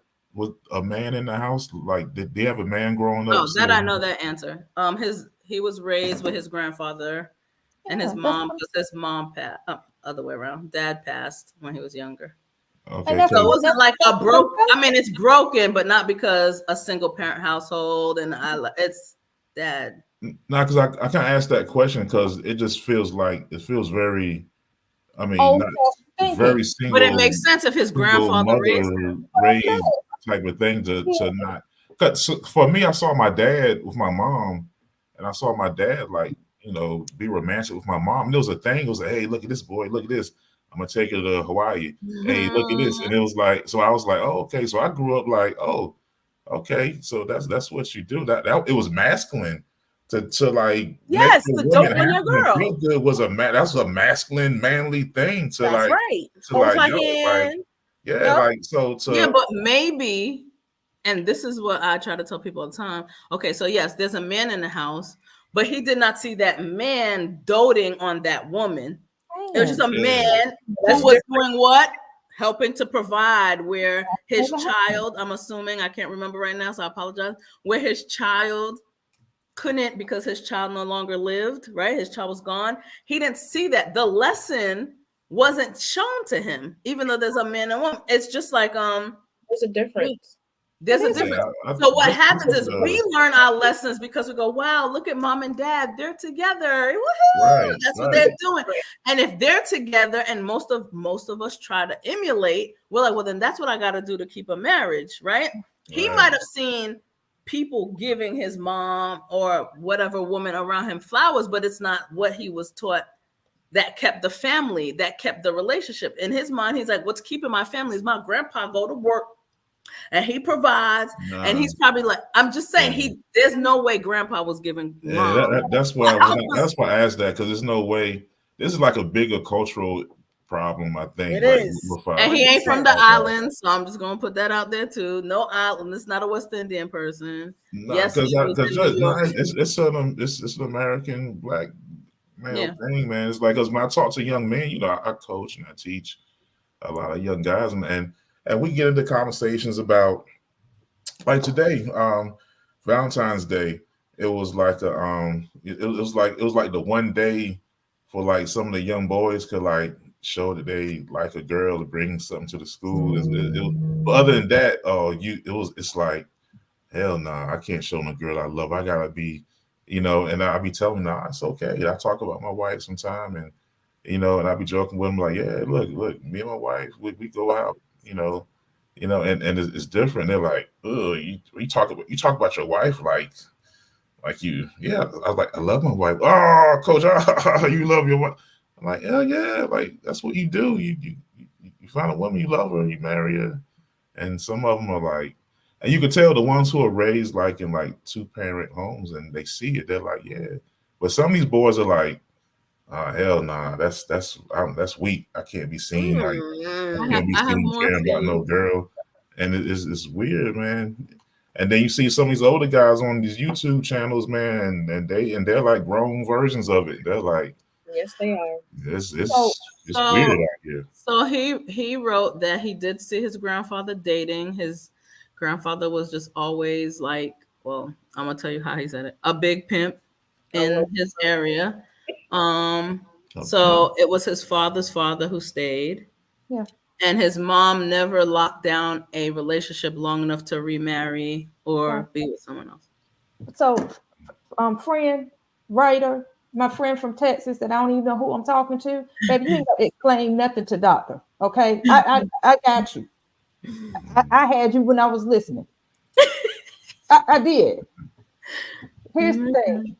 a man in the house? Like, did they have a man growing up? Oh, that I know that answer. He was raised with his grandfather and his mom, because his mom passed. Other way around. Dad passed when he was younger. Okay, so it wasn't like a broke. I mean, it's broken, but not because a single parent household. And it's dad. No, because I can't ask that question because it just feels very. I mean, not very single. But it makes sense if his grandfather raised him. raised type of thing to not. Cause for me, I saw my dad with my mom, and I saw my dad like be romantic with my mom. And there was a thing. It was like, hey, look at this boy. Look at this. I'm gonna take her to Hawaii. Hey, look at this. And it was like, so I was like, oh, okay. So I grew up like, oh, okay. So that's what you do. That it was masculine to like Yes, make the the dope woman on your happy and girl. feel good was that's a masculine, manly thing to That's like right. to Hold like her yo like hand. yeah Yep. like so to Yeah, but maybe, and this is what I try to tell people all the time. Okay, so yes, there's a man in the house, but he did not see that man doting on that woman. It was just a man who was doing what? Helping to provide, where his child, I'm assuming, I can't remember right now, so I apologize, where his child couldn't because his child no longer lived, right? His child was gone. He didn't see that. The lesson wasn't shown to him, even though there's a man and woman. It's just like there's a difference. There's a difference. So what happens is we learn our lessons because we go, wow, look at mom and dad. They're together. Woohoo! That's what they're doing. And if they're together and most of us try to emulate, we're like, well, then that's what I got to do to keep a marriage, right? He might have seen people giving his mom or whatever woman around him flowers, but it's not what he was taught that kept the family, that kept the relationship. In his mind, he's like, what's keeping my family is my grandpa go to work and he provides, and he's probably like, I'm just saying, there's no way grandpa was giving mom. That's why I asked that, because there's no way. This is like a bigger cultural problem, I think. It is. And he ain't from the island, so I'm just gonna put that out there too. No island. It's not a West Indian person. Yes, it's an American black male thing, man. It's like, because when I talk to young men, I coach and I teach a lot of young guys, and we get into conversations about, like today, Valentine's Day. It was like it was like the one day for like some of the young boys could like show that they like a girl to bring something to the school. But other than that, it's like, hell no, I can't show my girl I love. I gotta be, and I'll be telling them, nah, it's okay. I talk about my wife sometime, and and I'll be joking with them like, yeah, look, me and my wife, we go out, and it's different. They're like, oh, you talk about your wife like you, yeah. I was like, I love my wife. Oh, coach, you love your wife. I'm like, yeah, like that's what you do. You find a woman you love her, you marry her, and some of them are like, and you can tell the ones who are raised like in like 2-parent homes and they see it, they're like, yeah. But some of these boys are like, hell nah, that's weak. I can't be seen like I can't be seen caring about no girl, and it's weird, man. And then you see some of these older guys on these YouTube channels, man, and they're like grown versions of it. They're like, yes, they are. It's weird out here. So he wrote that he did see his grandfather dating. His grandfather was just always like, well, I'm gonna tell you how he said it, a big pimp in his area. So it was his father's father who stayed. Yeah. And his mom never locked down a relationship long enough to remarry or be with someone else. So, friend, writer, my friend from Texas that I don't even know who I'm talking to, baby, you ain't got to explain nothing to doctor. Okay, I got you. I had you when I was listening. I did. Here's the thing,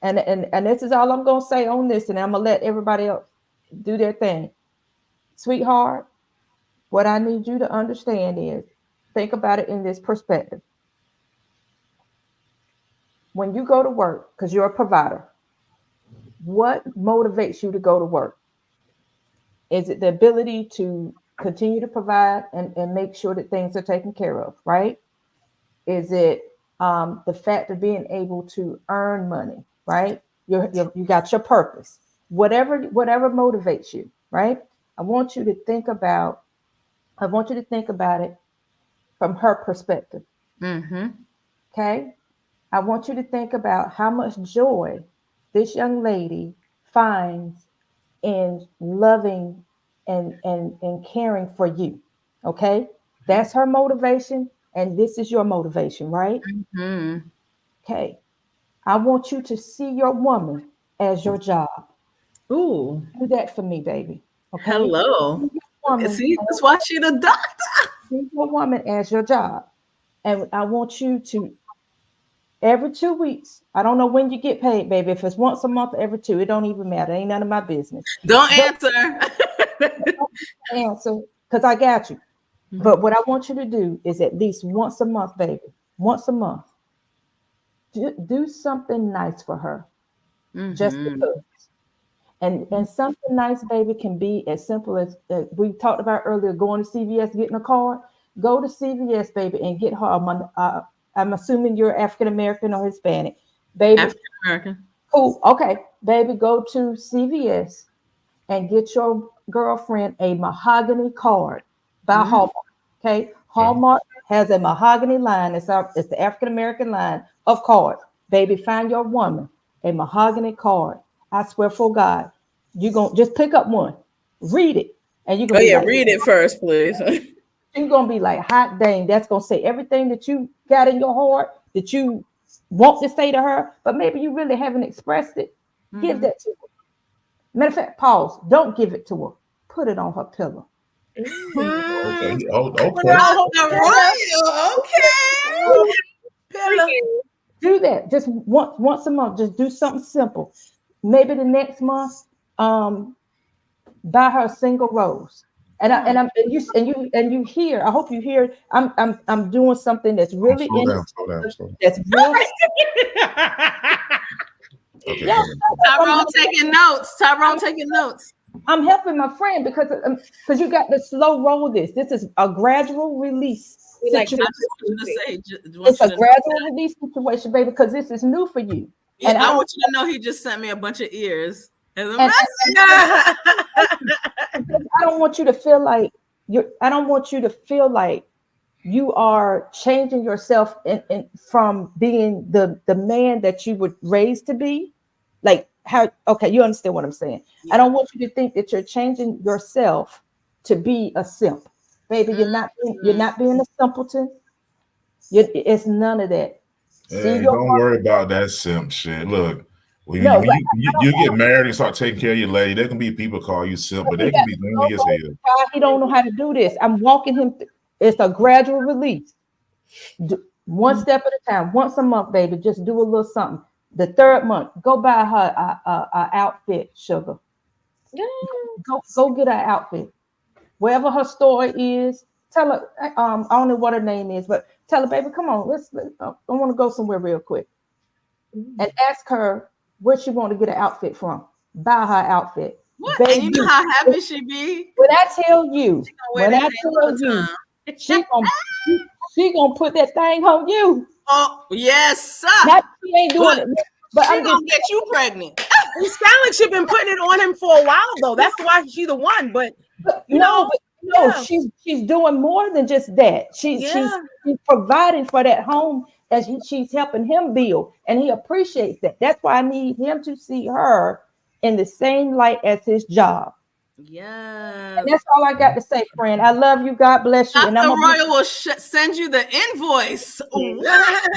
and this is all I'm gonna say on this, and I'm gonna let everybody else do their thing. Sweetheart, what I need you to understand is, think about it in this perspective. When you go to work, because you're a provider, what motivates you to go to work? Is it the ability to continue to provide and make sure that things are taken care of, right? Is it the fact of being able to earn money, right? You got your purpose, whatever motivates you, right? I want you to think about it from her perspective. Mm-hmm. Okay. I want you to think about how much joy this young lady finds in loving and caring for you. Okay. That's her motivation. And this is your motivation, right? Mm-hmm. Okay. I want you to see your woman as your job. Ooh. Do that for me, baby. Okay. Hello. See, that's why she the doctor. treat your woman as your job. And I want you to every 2 weeks. I don't know when you get paid, baby. If it's once a month or every two, it don't even matter. Ain't none of my business. Don't answer. Answer because I got you. But what I want you to do is at least once a month, baby. Once a month. Do something nice for her. Just because. And something nice, baby, can be as simple as we talked about earlier, going to CVS, getting a card. Go to CVS, baby, and get her. I'm assuming you're African American or Hispanic, baby. African American. Cool. Okay, baby, go to CVS and get your girlfriend a mahogany card by Hallmark. Okay, Hallmark has a mahogany line. It's the African American line of cards. Baby, find your woman a mahogany card. I swear for God, you gonna just pick up one, read it, and you gonna read it first, please. You're gonna be like, hot dang, that's gonna say everything that you got in your heart that you want to say to her, but maybe you really haven't expressed it. Give that to her. Matter of fact, pause. Don't give it to her. Put it on her pillow. Okay. Okay. Do that. Just once a month. Just do something simple. Maybe the next month, buy her a single rose. And you hear. I hope you hear. I'm doing something that's really slow down. That's real. Okay. Tyrone taking notes. I'm helping my friend because you got to slow roll this. This is a gradual release situation. It's a gradual release situation, baby, because this is new for you. Yeah, and I want you to know he just sent me a bunch of ears. I don't want you to feel like you are changing yourself from being the man that you were raised to be. Like how? Okay, you understand what I'm saying. Yeah. I don't want you to think that you're changing yourself to be a simp, baby. You're not being a simpleton. It's none of that. Hey, don't worry about that simp shit. Look, when you get married and start taking care of your lady, there can be people call you simp, but they can be lonely as hell. He don't know how to do this. I'm walking him. It's a gradual release. One step at a time. Once a month, baby. Just do a little something. The third month, go buy her a outfit, sugar. Yeah. Go get her outfit. Wherever her store is, tell her. I don't know what her name is, but tell her, baby, come on. I want to go somewhere real quick, and ask her where she want to get an outfit from. Buy her outfit. What? Baby, and you know how happy she be. When I tell you, she gonna put that thing on you. Oh yes, sir. Not she ain't doing it, but she gonna get you pregnant. It sounds like she's been putting it on him for a while though. That's why she's the one. But she's doing more than just that. She's providing for that home, and she's helping him build, and he appreciates that. That's why I need him to see her in the same light as his job. Yeah, and that's all I got to say, friend. I love you. God bless you. Dr. And Royal will send you the invoice. What?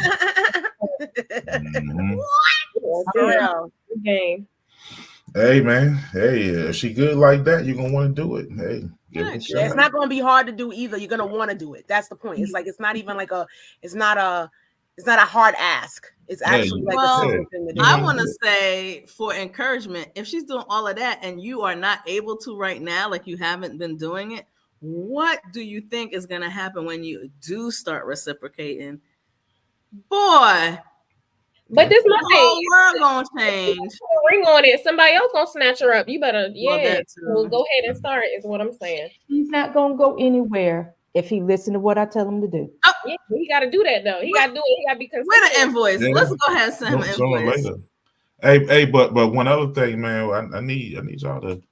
Game. Hey man, if she good like that, you're gonna want to do it. Hey, it's not gonna be hard to do either. You're gonna want to do it. That's the point. It's like it's not a hard ask. It's actually a simple thing to do. I want to say for encouragement, if she's doing all of that and you are not able to right now, like you haven't been doing it, what do you think is going to happen when you do start reciprocating? Boy. But this my thing. The world gonna change. Ring on it. Somebody else gonna snatch her up. You better, well, go ahead and start. Is what I'm saying. He's not gonna go anywhere if he listen to what I tell him to do. Oh, yeah, he got to do that though. He got to do it. He got to be consistent. Where the invoice? Yeah. Let's go ahead and send him an invoice. Hey, but one other thing, man. I need y'all to,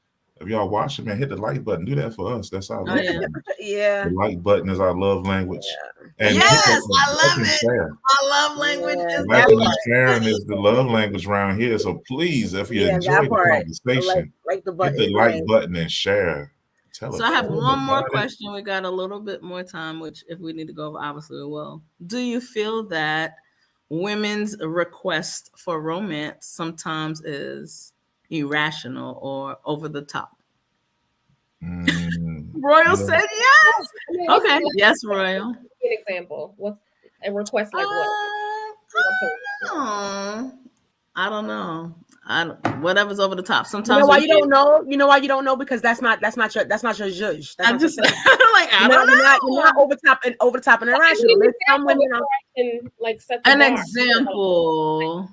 if y'all watching, man, hit the like button. Do that for us. That's our love language. Yeah. The like button is our love language. Yeah. And yes, I love it. Our love language is liking and sharing is the love language around here. So please, if you enjoy the conversation, hit the like button and share. So I have one more question. We got a little bit more time, which if we need to go over, obviously we will. Do you feel that women's request for romance sometimes is irrational or over the top? Royal said yes. I mean, Okay, yes, Royal. An example. What's a request like what? I don't know. Whatever's over the top. Sometimes you know why you don't know. You know why you don't know, because that's not your judge. I'm just like I don't know. You're not over the top and irrational. There's some women like set an example,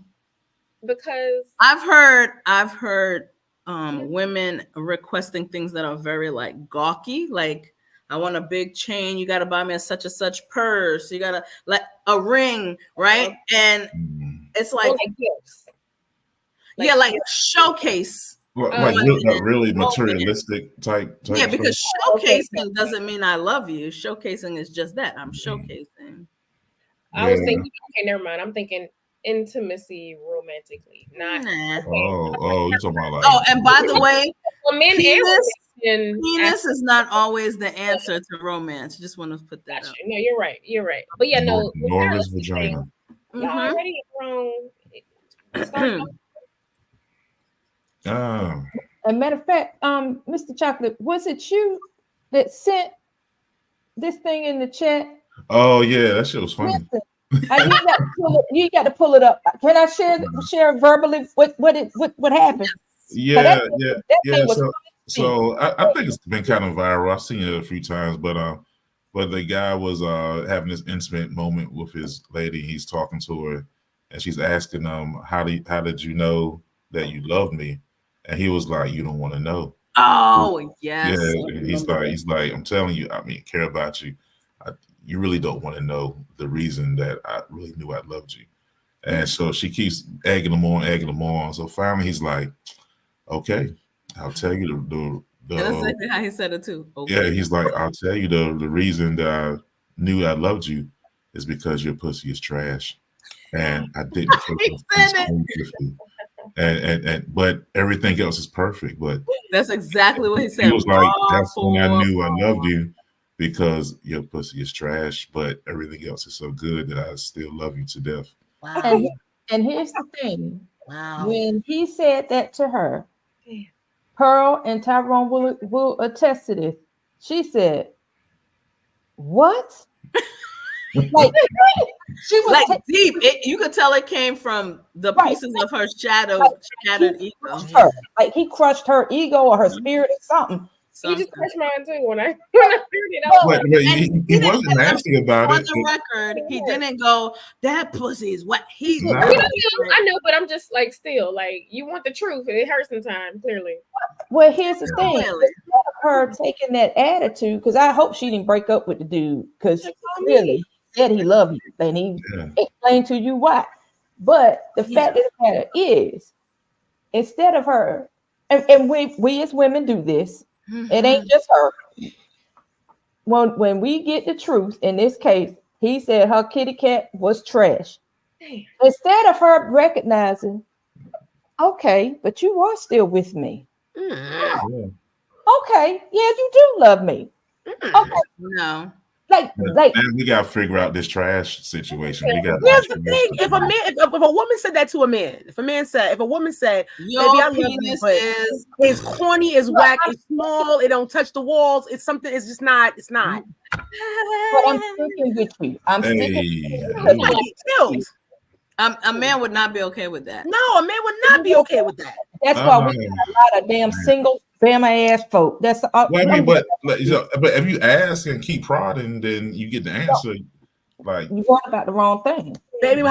because I've heard women requesting things that are very like gawky, like I want a big chain, you got to buy me a such and such purse, you got to like a ring, right? And it's like gifts. Yeah, like showcase. Like really materialistic type. Yeah, because showcasing doesn't mean I love you. Showcasing is just that. I'm showcasing. I was thinking, okay, never mind. I'm thinking penis romantically, not. You're talking about like. Oh, and by the way, men penis is not always the answer to romance. Just want to put that out. No, you're right. You're right. But yeah, no. Nor is vagina. Y'all already wrong. A matter of fact, Mr. Chocolate, was it you that sent this thing in the chat? Oh yeah, that shit was funny. You got to pull it up. Can I share verbally what happened? Yeah. So I think it's been kind of viral. I've seen it a few times, but the guy was having this intimate moment with his lady. He's talking to her, and she's asking him, how did you know that you loved me? And he was like, you don't want to know. Oh, yes. Yeah. He's like, I'm telling you, I mean, care about you. You really don't want to know the reason that I really knew I loved you. And so she keeps egging him on. So finally he's like, okay, I'll tell you the that's exactly how he said it too. Okay. Yeah, he's like, I'll tell you the reason that I knew I loved you is because your pussy is trash. And I didn't and but everything else is perfect. But that's exactly what he said. He was like, that's when I knew I loved you, because your pussy is trash, but everything else is so good that I still love you to death. Wow. And here's the thing. Wow. When he said that to her, Pearl and Tyrone will attest to this. She said, what? Like she was like deep. You could tell it came from the pieces of her shattered ego. Like he crushed her ego or her spirit or something. You just crushed mine too when I heard it out. He wasn't nasty about it. On the record, he didn't go, that pussy is wet. I know, but I'm just like still like, you want the truth and it hurts sometimes, clearly. Well, here's the thing. Her taking that attitude, because I hope she didn't break up with the dude, because really he said he loved you and he explained to you why. But the fact of the matter is, instead of her, and we as women do this, it ain't just her. When we get the truth, in this case, he said her kitty cat was trash. Instead of her recognizing, okay, but you are still with me. Okay, yeah, you do love me. Okay, no. Like, and we gotta figure out this trash situation. We got. Here's the thing: if a woman said that to a man, if a woman said, your penis is corny, is whack, it's small, it don't touch the walls, it's something, it's just not, it's not. But I'm sticking with you. I'm sticking with you. A man would not be okay with that. No, a man would not be okay with that. That's why we got a lot of damn single Bama ass folk. That's well, I mean, but if you ask and keep prodding, then you get the answer. Like you want about the wrong thing, baby. You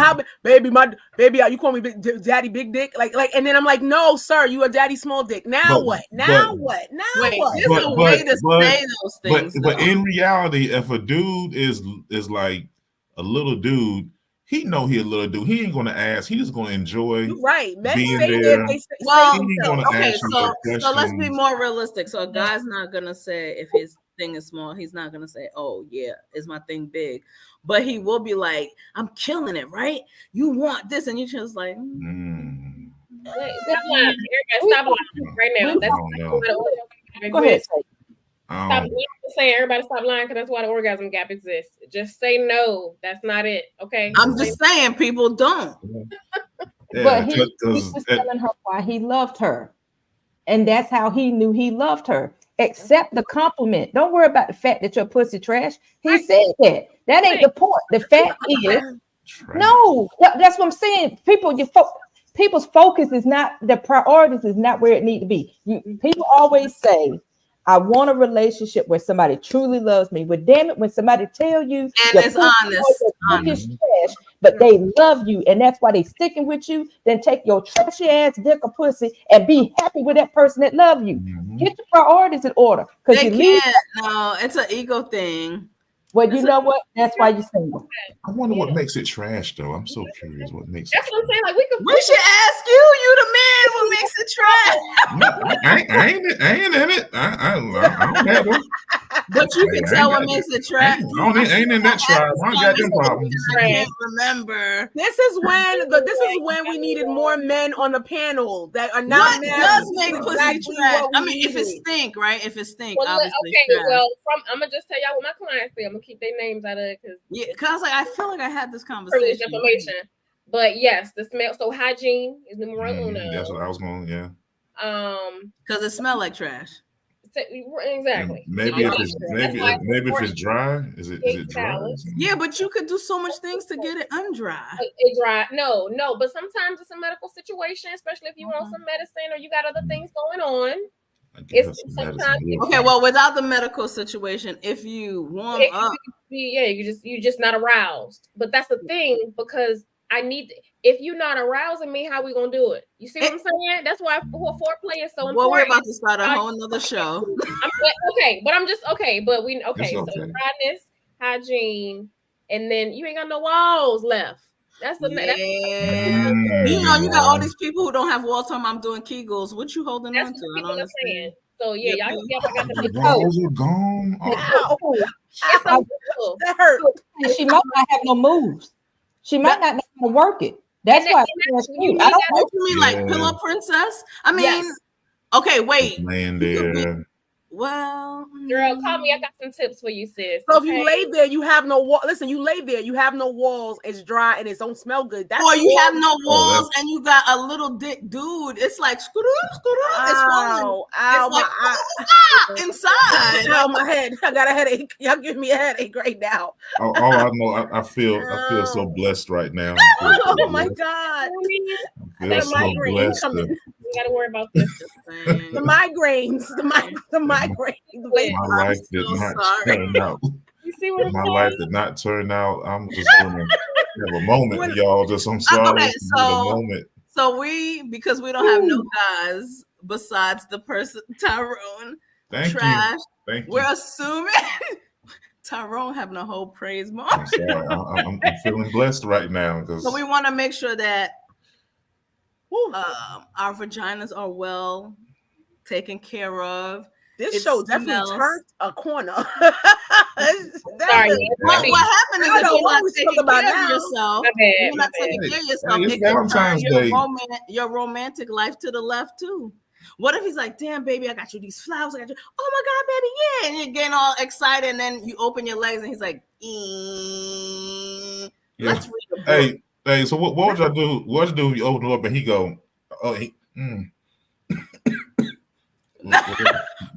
call me daddy big dick, like, and then I'm like, no, sir, you a daddy small dick. Now what? Now what? There's a way to say those things. But in reality, if a dude is like a little dude, he know he a little dude. He ain't gonna ask. He just gonna enjoy. You're right. Men being say there. Okay, so let's be more realistic. So a guy's not gonna say if his thing is small, he's not gonna say, "Oh yeah, is my thing big?" But he will be like, "I'm killing it, right? You want this," and you just like, Stop lying. Everybody, stop lying right now. That's go ahead. Stop saying everybody stop lying, because that's why the orgasm gap exists. Just say no. That's not it. Okay. I'm just saying people don't. But he was telling her why he loved her. And that's how he knew he loved her. Accept the compliment. Don't worry about the fact that your pussy trash. He said that. That ain't the point. The fact is, no, that's what I'm saying. People's focus is not, the priorities is not where it need to be. People always say, I want a relationship where somebody truly loves me. But damn it, when somebody tell you and it's honest, trash, but they love you, and that's why they sticking with you, then take your trashy ass dick or pussy and be happy with that person that love you. Get your priorities in order. Because you can't. No, it's an ego thing. Well, you know what? That's why you're single. I wonder what makes it trash, though. I'm so curious. What makes That's it what I'm saying. Like we should ask you. You the man. What makes it trash? I ain't in it. I don't have them. But you can tell what makes it trash. I ain't in that tribe. I ain't got them problems. I can't remember. This is when we needed more men on the panel that are not. What does make pussy trash? I mean, if it stink, right? If it stink, well, obviously. Okay, well, I'm gonna just tell y'all what my clients say. I'm gonna keep their names out of it because I feel like I had this conversation. Information. But yes, the smell. So hygiene is numero uno. That's what I was going. Yeah. Because it smells like trash. Exactly. Maybe if it's dry, is it dry? Yeah, but you could do so much things to get it undry. It dry. No, but sometimes it's a medical situation, especially if you want some medicine or you got other things going on. It's sometimes okay. Well, without the medical situation, if you warm up, you just not aroused. But that's the thing, because if you're not arousing me, how we gonna do it? You see what I'm saying? That's why foreplay is so important. Well, we're about to start a whole nother show. But so dryness, hygiene, and then you ain't got no walls left. That's the you got all these people who don't have walls. Talking, I'm doing Kegels. What you holding on to? I don't understand. So y'all got the walls are gone. That hurt. She might not have no moves. She might not know how to work it. That's why. I don't know. You mean like Pillow Princess? I mean, okay, wait. Laying there. Well, girl, call me. I got some tips for you, sis. So if you lay there, you have no wall. Listen, you lay there, you have no walls. It's dry and it don't smell good. Or you have no walls and you got a little dick dude. It's like it's inside. Ow, my head. I got a headache. Y'all give me a headache right now. All I know, I feel so blessed right now. Oh my God. I feel so blessed. You gotta worry about this. The migraines. The migraines. My life did not turn out. You see what my life did not turn out. I'm just gonna have a moment, y'all. I'm sorry. Okay, so because we don't have no guys besides the person Tyrone. Thank you. We're assuming Tyrone having a whole praise moment. I'm sorry. I'm feeling blessed right now. So we want to make sure that our vaginas are well taken care of. This show definitely turned a corner. Sorry. What happened is if you're not taking care of yourself, you're not taking care of yourself, it can turn your romantic life to the left too. What if he's like, damn, baby, I got you these flowers. Oh my God, baby, yeah. And you're getting all excited, and then you open your legs, and he's like, let's read a book. Hey, so what would y'all do? What would you do if you open up and he go,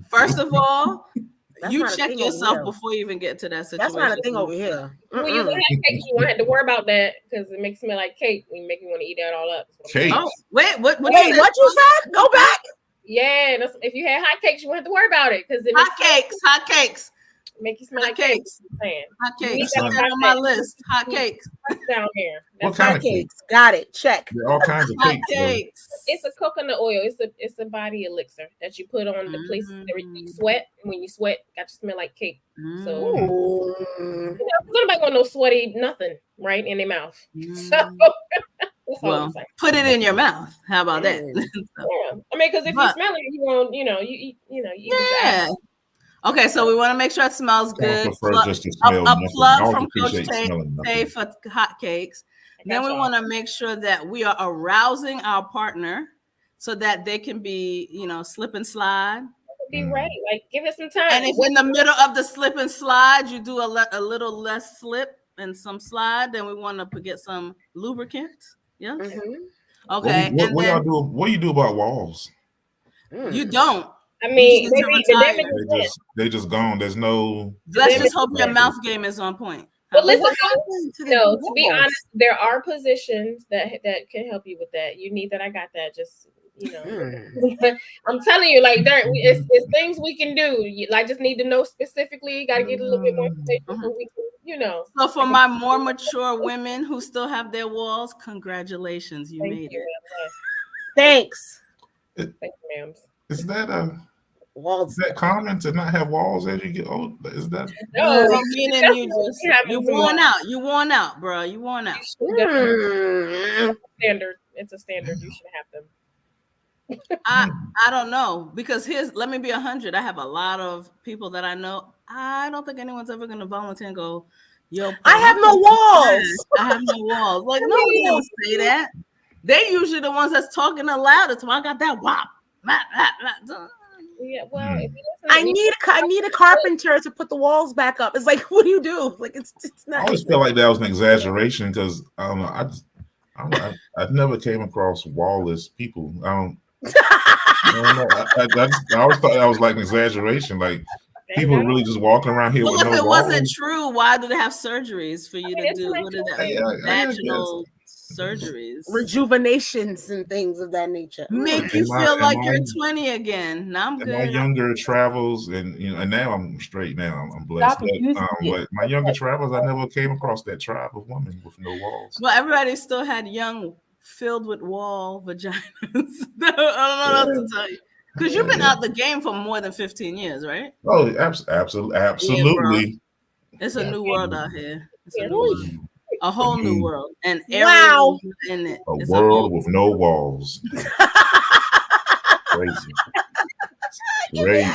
First of all, you check yourself before you even get to that situation. That's not a thing over here. When you have cake, you won't have to worry about that because it makes it smell like cake and make you want to eat that all up. Cake. Oh, wait, what you said? Go back. Yeah, if you had hot cakes, you won't have to worry about it because hot cakes. Make you smell like cakes. Hot cakes. That's on my list. Hot cakes. Down here. What kind of cakes? Got it. Check. There are all kinds of cakes. It's a coconut oil. It's a body elixir that you put on the places where you sweat. And when you sweat, got to smell like cake. So nobody want no sweaty nothing right in their mouth. So put it in your mouth. How about that? Yeah. I mean, because if you smell it, you won't. You eat. Yeah. Okay, so we want to make sure it smells good. A plug from Coach Tay for hot cakes. Then we want to make sure that we are arousing our partner so that they can be, slip and slide. Be ready, like give it some time. And if in the middle of the slip and slide, you do a little less slip and some slide, then we want to get some lubricant. Yes. Mm-hmm. Okay. What do you do about walls? You don't. I mean, You just need to the damage retire. is done. They just gone. There's no. Let's just hope your mouth game is on point. But listen, what happened to the no, to be walls? honest, there are positions that can help you with that. You need that. I got that. Just I'm telling you, like it's things we can do. I just need to know specifically. You got to get a little bit more information so we can, So for my more mature women who still have their walls, congratulations, you made it. Thanks. Thank you, ma'am. Is that walls? Is that common to not have walls as you get older? Is that? No, meaning you worn out. You worn out, bro. You worn out. Standard. It's a standard. You should have them. I don't know, because let me be 100. I have a lot of people that I know. I don't think anyone's ever gonna volunteer and go, yo, I have no walls. I have no walls. Like nobody ever say that. They're usually the ones that's talking the loudest. Well, I got that wop. Yeah, well, I need a carpenter to put the walls back up. It's like, what do you do? Like it's not. I always felt like that was an exaggeration because I don't know. I never came across wallless people. I don't know. I always thought that was like an exaggeration. Like people really just walking around here with no walls. If it wasn't true, why do they have surgeries for you to do? What is that? Vaginal surgeries, rejuvenations, and things of that nature. Make you feel like you're 20 again. Now I'm good. My younger travels, and and now I'm straight. Now I'm blessed. But my younger travels, I never came across that tribe of women with no walls. Well, everybody still had young, filled with wall vaginas. I don't know what else to tell you. Because you've been out the game for more than 15 years, right? Oh, absolutely. Yeah, it's a new world out here. It's a new world. A whole new world, and wow, in it. A world with no walls. Crazy. Crazy.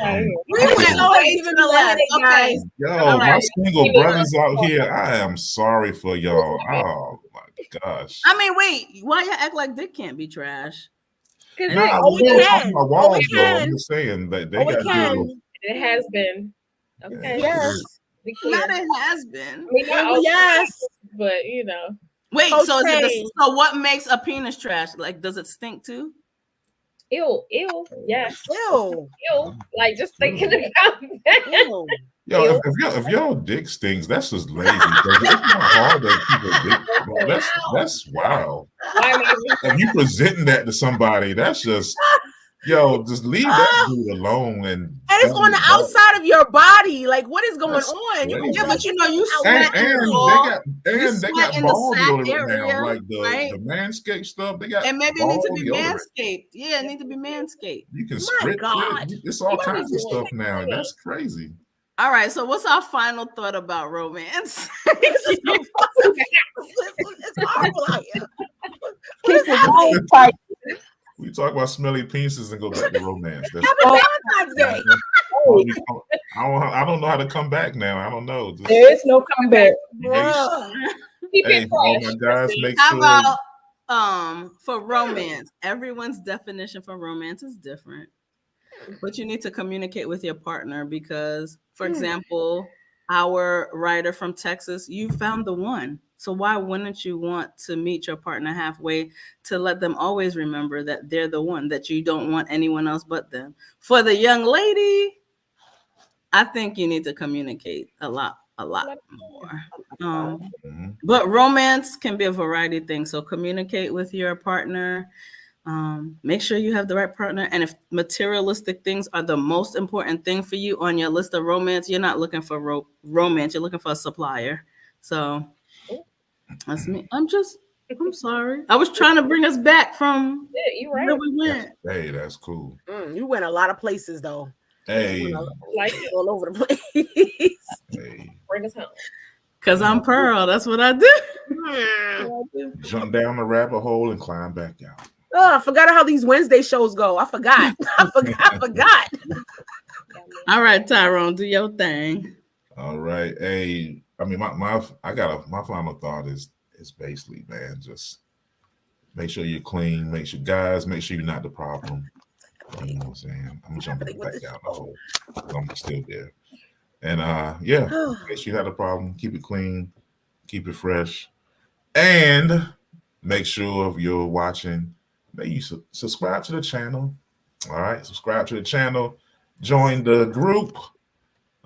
We went even the last. Okay. Yo, my single brothers out here, I am sorry for y'all. Oh my gosh. I mean, wait, why you act like dick can't be trash? Nah, we don't talk about walls, though. I'm just saying that they got good. It has been. Okay. Yes. Not it has been. I mean, yes, but Wait, so what makes a penis trash? Like, does it stink too? Ew, yes. Ew. Like just thinking about that. Ew. Yo, if your dick stings, that's just lazy. It's not hard to keep a dick. That's wow. If you presenting that to somebody, that's just just leave that dude alone. And it's on the outside of your body. Like, what is going on? Yeah, but you sweat and they got ball deodorant now, like the Manscaped stuff. They got and maybe it needs to be Manscaped. Yeah, it needs to be Manscaped. You can sprit it. It's all kinds of stuff now. That's crazy. All right, so what's our final thought about romance? It's horrible out here. We talk about smelly penises and go back to romance. That's Happy Valentine's Day. I don't know how to come back now. I don't know. There is no comeback. Hey, all my guys, make sure. How about for romance? Everyone's definition for romance is different. But you need to communicate with your partner because, for example, our writer from Texas, you found the one. So why wouldn't you want to meet your partner halfway to let them always remember that they're the one, that you don't want anyone else but them? For the young lady, I think you need to communicate a lot more. But romance can be a variety of things. So communicate with your partner. Make sure you have the right partner. And if materialistic things are the most important thing for you on your list of romance, you're not looking for romance. You're looking for a supplier. So that's me. I'm sorry. I was trying to bring us back from where we went. Hey, that's cool. You went a lot of places though. Hey, like all over the place. Hey. Bring us home. Because I'm Pearl. That's what I do. Jump down the rabbit hole and climb back out. Oh, I forgot how these Wednesday shows go. I forgot. I forgot. All right, Tyrone, do your thing. All right. Hey, I mean, my final thought is basically, man, just make sure you're clean. Make sure you're not the problem. You know what I'm saying? I'm jumping back down the hole. I'm still there. And make sure you have a problem. Keep it clean. Keep it fresh. And make sure if you're watching, you subscribe to the channel. All right, subscribe to the channel, join the group.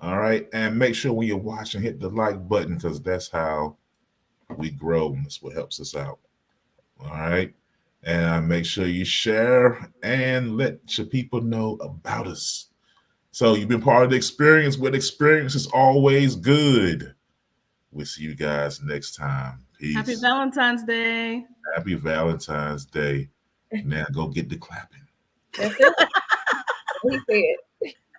All right, and make sure when you're watching, hit the like button because that's how we grow. And that's what helps us out. All right, and make sure you share and let your people know about us. So you've been part of the experience. With experience is always good. We'll see you guys next time. Peace. Happy Valentine's Day. Happy Valentine's Day. Now go get the clapping. That's it. He said.